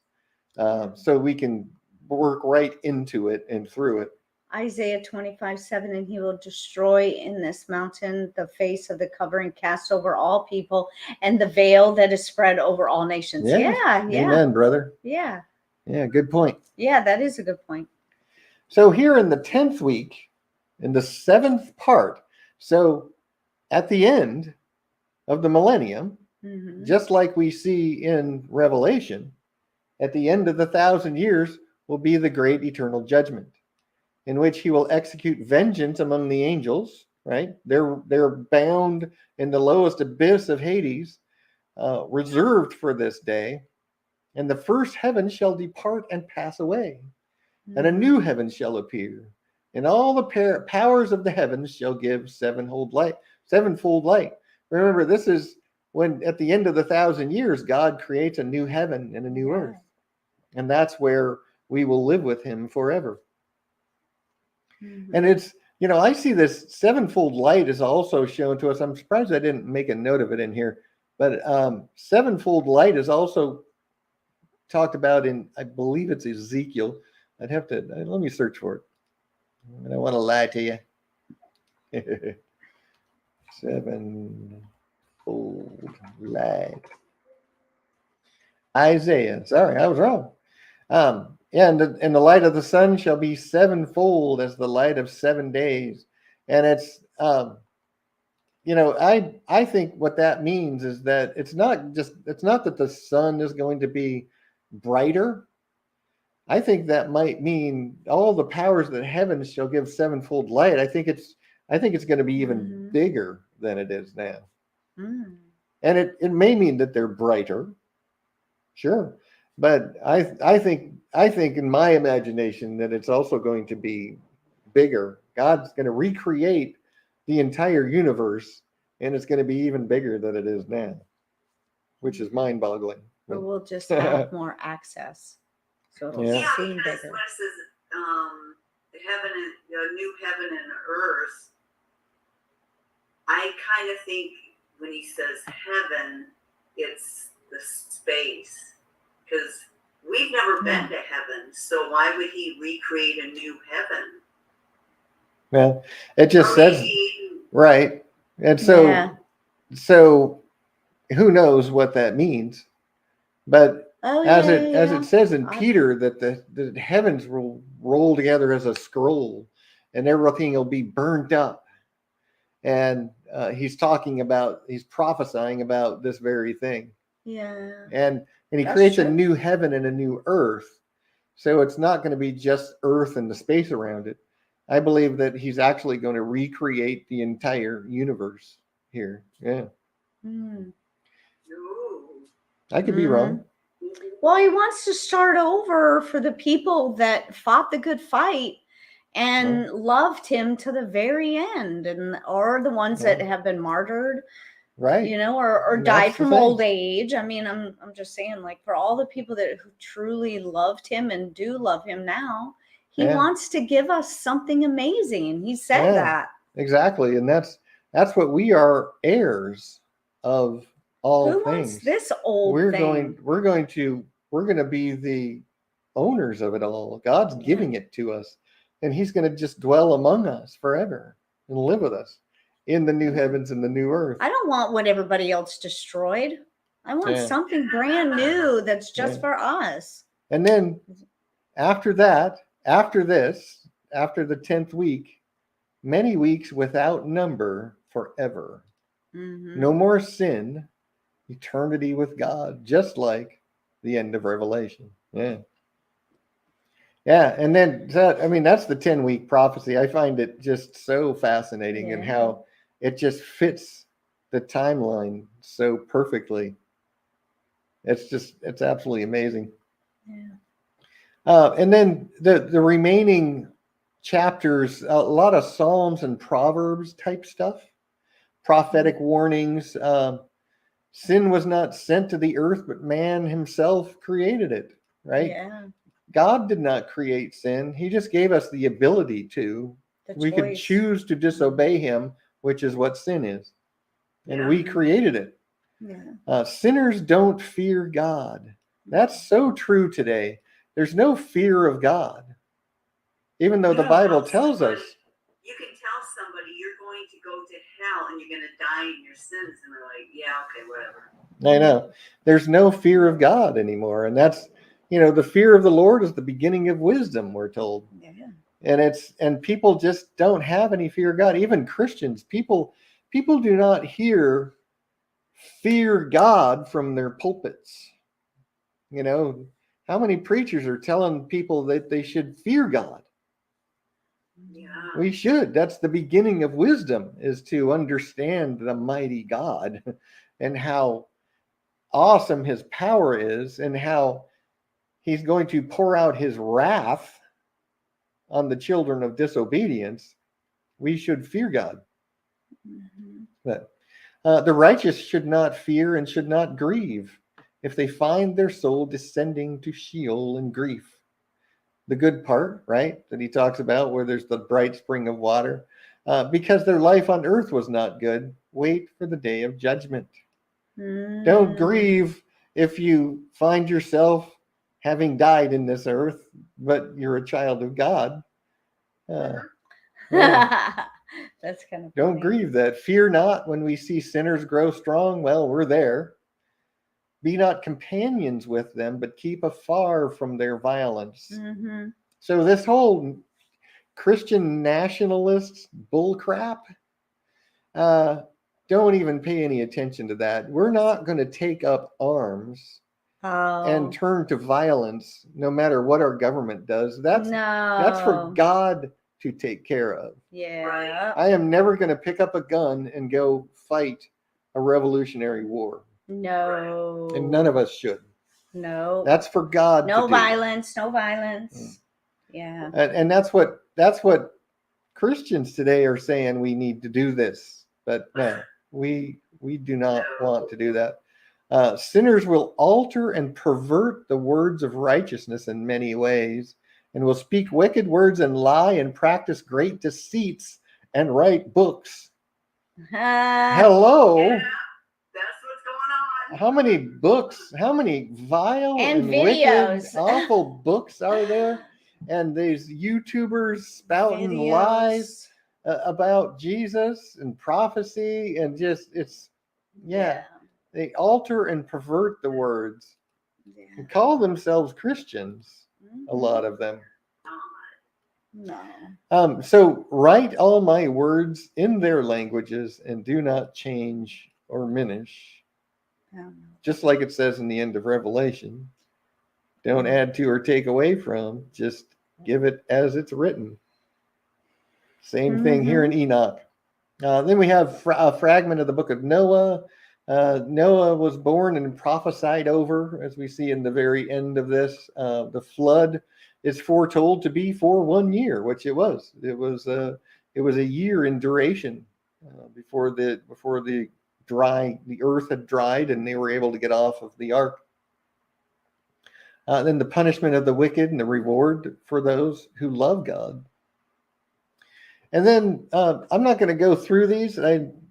so we can work right into it and through it. Isaiah 25:7, and he will destroy in this mountain the face of the covering cast over all people, and the veil that is spread over all nations. Yeah. Amen, brother. Yeah, good point. Yeah, that is a good point. So here in the 10th week, in the 7th part, so at the end of the millennium, just like we see in Revelation, at the end of the 1,000 years will be the great eternal judgment, in which he will execute vengeance among the angels right? They're bound in the lowest abyss of Hades, reserved for this day. And the first heaven shall depart and pass away, and a new heaven shall appear. And all the powers of the heavens shall give sevenfold light. Remember, this is when at the end of the 1,000 years, God creates a new heaven and a new earth. And that's where we will live with him forever. And it's, I see this sevenfold light is also shown to us. I'm surprised I didn't make a note of it in here, but sevenfold light is also talked about in, I believe it's Ezekiel. I'd have to, let me search for it. I don't want to lie to you. Sevenfold light. Isaiah. Sorry, I was wrong. And the light of the sun shall be sevenfold as the light of 7 days. And it's, I think what that means is that it's not that the sun is going to be brighter. I think that might mean all the powers that heavens shall give sevenfold light. I think it's going to be even bigger than it is now. And it may mean that they're brighter. Sure. But I think in my imagination that it's also going to be bigger. God's going to recreate the entire universe, and it's going to be even bigger than it is now, which is mind-boggling. Or we'll just have more access, so it'll seem bigger. When it says the new heaven and earth, I kind of think when he says heaven, it's the space. Because we've never been to heaven, so why would he recreate a new heaven? Well, it just says right, and so who knows what that means? But as it says in Peter that the heavens will roll together as a scroll, and everything will be burned up, and he's prophesying about this very thing. Yeah, and he creates a new heaven and a new earth. So it's not going to be just earth and the space around it. I believe that he's actually going to recreate the entire universe here. Yeah. I could be wrong. Well, he wants to start over for the people that fought the good fight and loved him to the very end, or the ones that have been martyred. Right. Or died from old age. I mean, I'm just saying, like, for all the people who truly loved him and do love him now, he wants to give us something amazing. He said that. Exactly. And that's what we are, heirs of all things. Wants this old thing? We're going to be the owners of it all. God's giving it to us, and he's going to just dwell among us forever and live with us in the new heavens and the new earth. I don't want what everybody else destroyed. I want something brand new that's just for us. And then after the 10th week, many weeks without number forever. No more sin, eternity with God, just like the end of Revelation. Yeah. And then that's the 10-week prophecy. I find it just so fascinating and how it just fits the timeline so perfectly. It's absolutely amazing. And then the remaining chapters, a lot of Psalms and Proverbs type stuff, prophetic warnings. Sin was not sent to the earth, but man himself created it, right? Yeah. God did not create sin. He just gave us the ability to. We could choose to disobey him, which is what sin is. And we created it. Sinners don't fear God. That's so true today. There's no fear of God. Even though the Bible tells us. You can tell somebody you're going to go to hell and you're going to die in your sins. And they're like, yeah, okay, whatever. I know. There's no fear of God anymore. And that's, the fear of the Lord is the beginning of wisdom, we're told. Yeah. And people just don't have any fear of God. Even Christians, people do not fear God from their pulpits. How many preachers are telling people that they should fear God? Yeah. We should. That's the beginning of wisdom, is to understand the mighty God and how awesome his power is and how he's going to pour out his wrath on the children of disobedience. We should fear God. Mm-hmm. But the righteous should not fear and should not grieve if they find their soul descending to Sheol in grief. The good part, right, that he talks about, where there's the bright spring of water, because their life on earth was not good. Wait for the day of judgment. Don't grieve if you find yourself having died in this earth, but you're a child of God. Yeah. That's kind of Don't funny. grieve that. Fear not when we see sinners grow strong. Well, we're there. Be not companions with them, but keep afar from their violence. Mm-hmm. So this whole Christian nationalist bullcrap, don't even pay any attention to that. We're not going to take up arms and turn to violence, no matter what our government does. That's for God to take care of. Yeah. I am never going to pick up a gun and go fight a revolutionary war. No. And none of us should. No. That's for God. No to violence. Do. No violence. Yeah. And that's what Christians today are saying. We need to do this, but no, we do not want to do that. Sinners will alter and pervert the words of righteousness in many ways, and will speak wicked words and lie and practice great deceits and write books. Hello. Yeah, that's what's going on. How many books, how many vile and wicked, awful books are there? And these YouTubers spouting lies about Jesus and prophecy, and just, they alter and pervert the words and call themselves Christians, a lot of them. No. So write all my words in their languages and do not change or diminish. Just like it says in the end of Revelation. Don't add to or take away from, just give it as it's written. Same thing here in Enoch. Then we have a fragment of the book of Noah. Noah was born and prophesied over, as we see in the very end of this. The flood is foretold to be for 1 year, which it was. It was a year in duration before the earth had dried and they were able to get off of the ark. Then the punishment of the wicked and the reward for those who love God. And then I'm not going to go through these.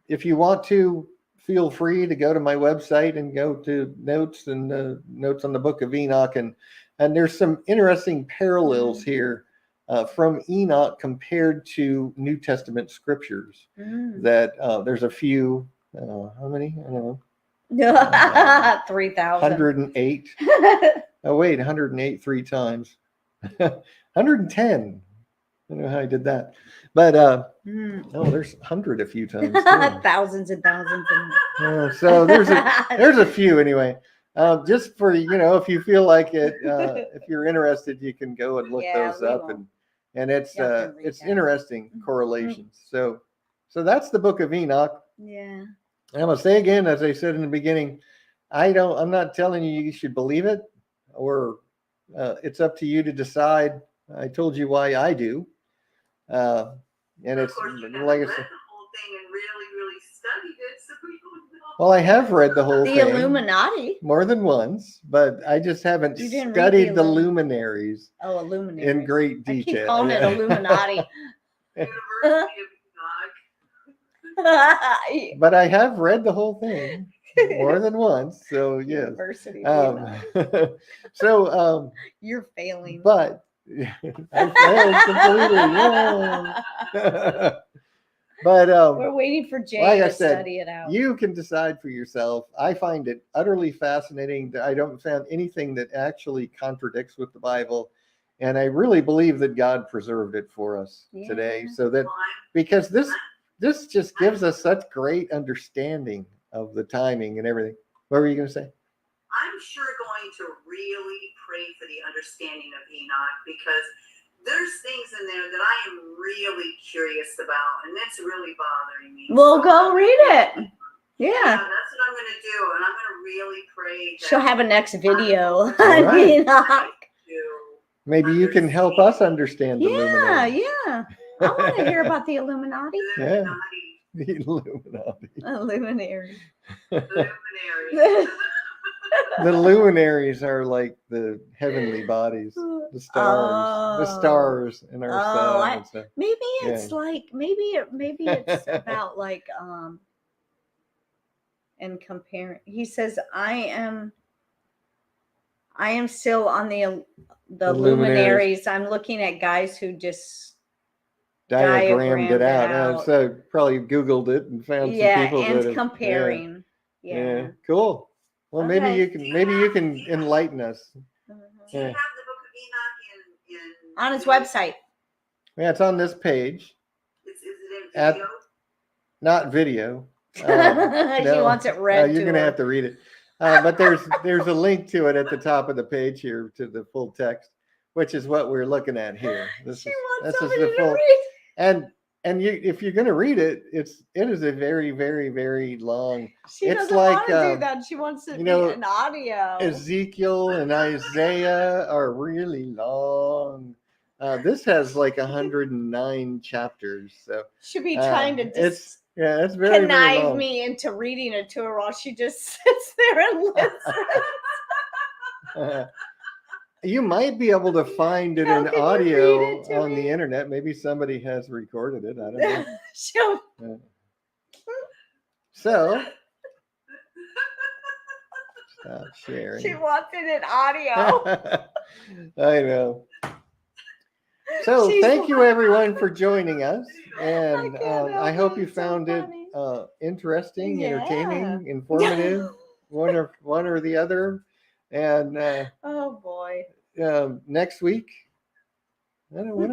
If you want to, feel free to go to my website and go to notes and notes on the book of Enoch. And there's some interesting parallels here from Enoch compared to New Testament scriptures. That there's a few, how many? I don't know. 3,000. 108. Oh, wait, 108 3 times. 110. I don't know how I did that. But there's 100 a few times. Thousands and thousands. So there's a few anyway. Just for, if you feel like it, if you're interested, you can go and look those up, and it's interesting correlations. So that's the book of Enoch. Yeah. And I'm gonna say again, as I said in the beginning, I'm not telling you should believe it, or it's up to you to decide. I told you why I do. And it's like I said, the whole thing and really studied it, so we don't know. Well, I have read the whole thing. The Illuminati. More than once, but I just haven't studied the luminaries. Oh, Illuminati. In great detail. I keep calling it Illuminati. University of Enoch. But I have read the whole thing more than once, so yes. University of Enoch. So you're failing. But I failed completely. Yeah. But we're waiting for Jay like to I said, study it out. You can decide for yourself. I find it utterly fascinating that I don't find anything that actually contradicts with the Bible, and I really believe that God preserved it for us today, so that because this just gives us such great understanding of the timing and everything. What were you going to say? I'm sure going to really pray for the understanding of Enoch, because there's things in there that I am really curious about, and that's really bothering me. Well, go read it. Yeah, that's what I'm going to do, and I'm going to really pray that she'll have a next video. Right. Maybe you can help us understand the Illuminati. Yeah. I want to hear about the Illuminati. Yeah. The Illuminati. Illuminary. The luminaries are like the heavenly bodies, the stars in our sun and stuff. Maybe it's like maybe it's about like and comparing. He says, I am still on the luminaries. I'm looking at guys who just diagrammed it out. So probably Googled it and found some people and that comparing. Yeah. Cool. Well, maybe you can enlighten us. Do you have the Book of Enoch in on his website? Yeah, it's on this page. Is it in video? Not video. She wants it read. You're going to have to read it. But there's a link to it at the top of the page here to the full text, which is what we're looking at here. This is the full. And if you're going to read it, it is a very, very, very long. She doesn't want to do that. She wants it in audio. Ezekiel and Isaiah are really long. This has like 109 chapters. So she'll be trying to it's very connive very long. me into reading it to her while she just sits there and listens. You might be able to find it in audio on the internet. Maybe somebody has recorded it. I don't know. So, stop sharing. She wants it in audio. I know. So, thank you everyone for joining us. And I hope you found it interesting, entertaining, informative, one or the other. And oh boy. Next week, I don't know, what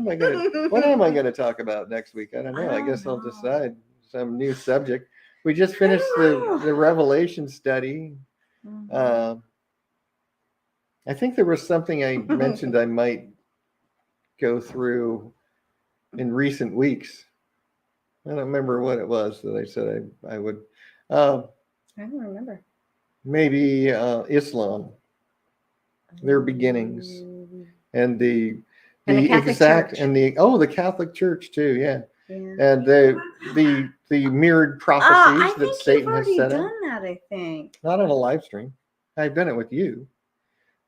am I gonna talk about next week? I don't know. I guess I'll decide some new subject. We just finished the Revelation study. I think there was something I mentioned I might go through in recent weeks. I don't remember what it was that I said I would. I don't remember. Maybe Islam. Their beginnings and the exact Church. and the Catholic Church too, and the mirrored prophecies that Satan has set up. That I think not on a live stream. I've done it with you,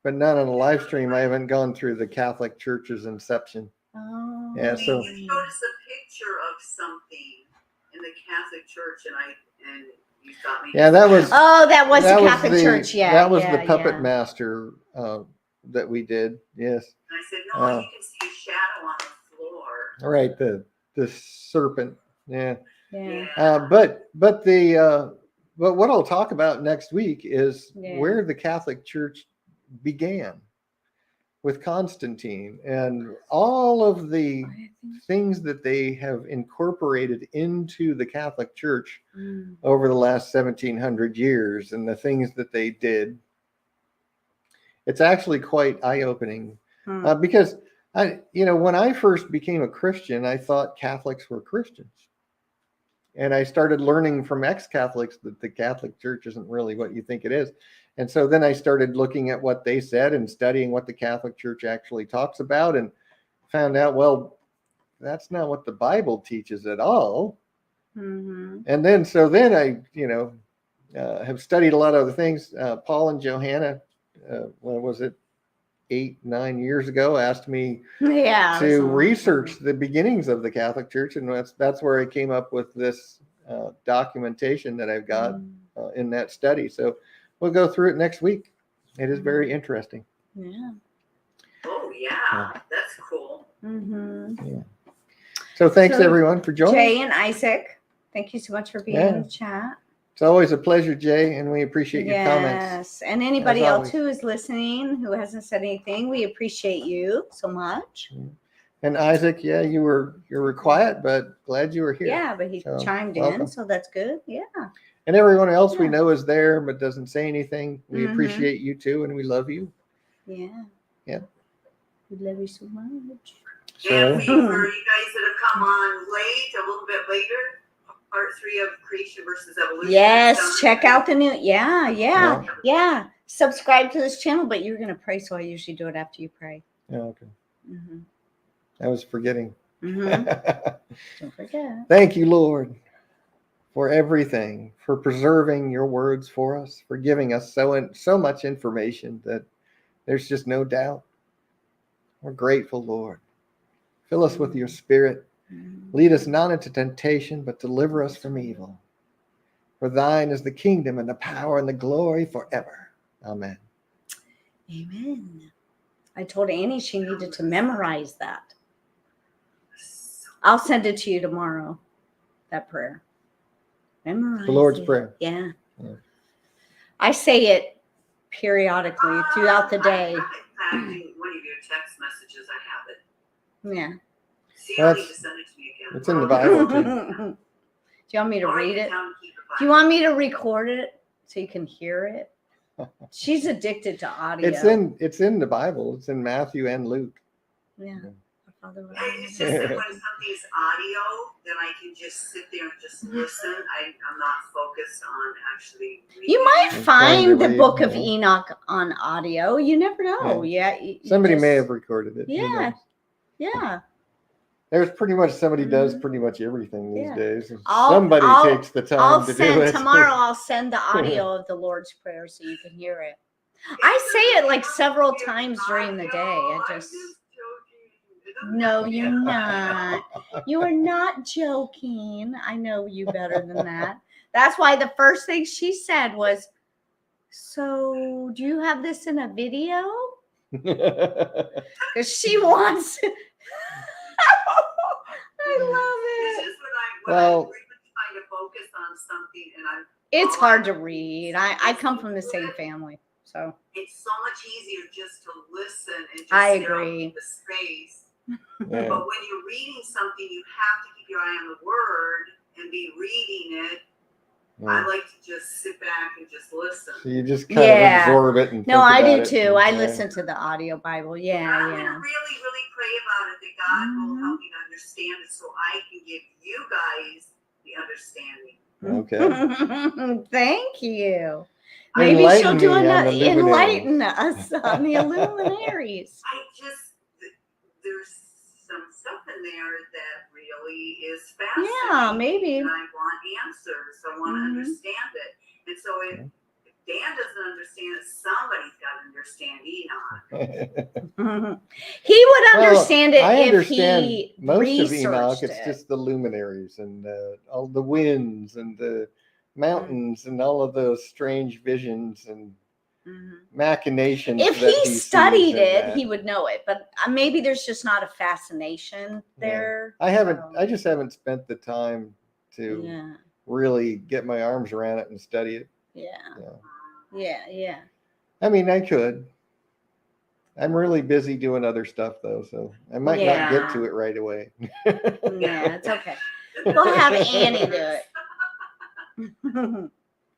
but not on a live stream. I haven't gone through the Catholic Church's inception. Oh, yeah. So you showed us a picture of something in the Catholic Church, and you thought maybe that was. Oh, that was the Catholic Church. Yeah, that was the puppet master that we did. Yes. And I said, no, you can see a shadow on the floor. Right, the serpent. Yeah. Yeah. But what I'll talk about next week is where the Catholic Church began with Constantine and all of the things that they have incorporated into the Catholic Church over the last 1700 years and the things that they did. It's actually quite eye-opening because when I first became a Christian, I thought Catholics were Christians. And I started learning from ex-Catholics that the Catholic Church isn't really what you think it is. And so then I started looking at what they said and studying what the Catholic Church actually talks about and found out, well, that's not what the Bible teaches at all. Mm-hmm. And then I, have studied a lot of other things. Paul and Johanna, what was it, 8-9 years ago, asked me to research the beginnings of the Catholic Church, and that's where I came up with this documentation that I've got in that study. So we'll go through it next week. It is very interesting. Yeah. Oh yeah, that's cool. Mm-hmm. Yeah. So thanks everyone for joining. Jay and Isaac, thank you so much for being in the chat. It's always a pleasure, Jay, and we appreciate your comments. Yes, and anybody else who is listening who hasn't said anything, we appreciate you so much. And Isaac, you were quiet, but glad you were here. Yeah, but he chimed in, so that's good. Yeah. And everyone else we know is there but doesn't say anything. We appreciate you too, and we love you. Yeah. Yeah. We love you so much. Sure. And for you guys that have come on late, a little bit later, part 3 of Creation versus Evolution. Yes, check out the new. Yeah. Subscribe to this channel, but you're gonna pray, so I usually do it after you pray. Yeah, okay. Mm-hmm. I was forgetting. Mm-hmm. Don't forget. Thank you, Lord, for everything, for preserving your words for us, for giving us so much information that there's just no doubt. We're grateful, Lord. Fill us with your Spirit. Lead us not into temptation, but deliver us from evil. For thine is the kingdom and the power and the glory forever. Amen. Amen. I told Annie she needed to memorize that. I'll send it to you tomorrow, that prayer. Memorize The Lord's it. Prayer. Yeah. Yeah. I say it periodically throughout the day. I have it in one of your text messages. I have it. Yeah. So you don't need to send it to me again. It's in the Bible, too. Do you want me to read it? Keep it. Do you want me to record it so you can hear it? She's addicted to audio. It's in the Bible. It's in Matthew and Luke. Yeah. It's just that when something's audio, then I can just sit there and just listen. I'm not focused on actually reading. You might find the Book of yeah. Enoch on audio. You never know. Yeah. Somebody may have recorded it. Yeah. Yeah. There's pretty much somebody does pretty much everything these days. Somebody takes the time to do it. Tomorrow I'll send the audio of the Lord's Prayer so you can hear it. I say it like several times during the day. I just No, you're not. You are not joking. I know you better than that. That's why the first thing she said was, so do you have this in a video? Because she wants it. I love it. It's just when I'm trying to focus on something and it's hard to read. I come from the same family, so it's so much easier just to listen and just I stare agree. into the space. Yeah. But when you're reading something, you have to keep your eye on the word and be reading it. I like to just sit back and just listen. So you just kind of absorb it and no, I do it too. I listen to the audio Bible. Yeah, I'm gonna really, really pray about it that God will help me to understand it, so I can give you guys the understanding. Okay. Thank you. Maybe she'll do enlighten us on the luminaries. There's some stuff in there that really is fascinating. Yeah, maybe. And I want answers. I want to understand it. And so if Dan doesn't understand it, somebody's got to understand Enoch. He would understand it if he most researched of Enoch. it. It's just the luminaries and all the winds and the mountains and all of those strange visions and machinations. If he studied it, he would know it. But maybe there's just not a fascination there. I just haven't spent the time to really get my arms around it and study it. Yeah. I mean, I could. I'm really busy doing other stuff though, so I might not get to it right away. Yeah, it's okay. We'll have Annie do it.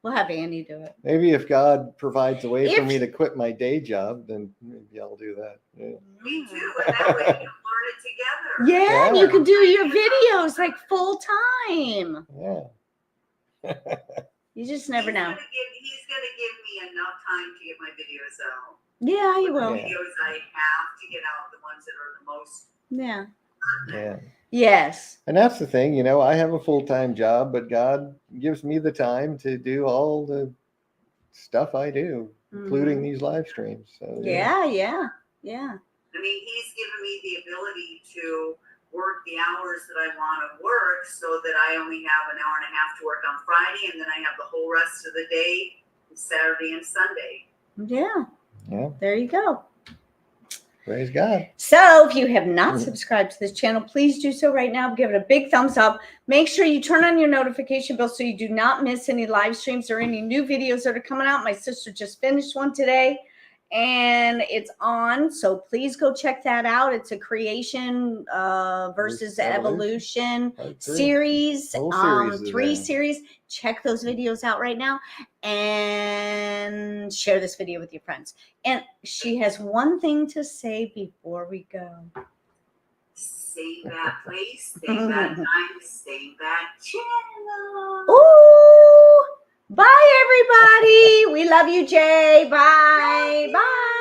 We'll have Annie do it. Maybe if God provides a way for me to quit my day job, then maybe I'll do that. Yeah. Me too. And that way we can learn it together. Yeah, and you can do your videos like full time. Yeah. You just never know. He's gonna give me enough time to get my videos out. Yeah, he will. The videos I have to get out, the ones that are the most. Yeah. Yes. And that's the thing, I have a full-time job, but God gives me the time to do all the stuff I do, including these live streams. So Yeah. I mean, he's given me the ability to work the hours that I want to work so that I only have an hour and a half to work on Friday, and then I have the whole rest of the day, Saturday and Sunday. Yeah. There you go. Praise God. So if you have not subscribed to this channel, please do so right now. Give it a big thumbs up. Make sure you turn on your notification bell so you do not miss any live streams or any new videos that are coming out. My sister just finished one today and it's on. So please go check that out. It's a creation versus evolution series. 3 series. Check those videos out right now and share this video with your friends. And she has one thing to say before we go. Stay in that place, stay in that time, stay in that channel. Ooh! Bye, everybody. We love you, Jay. Bye. Bye.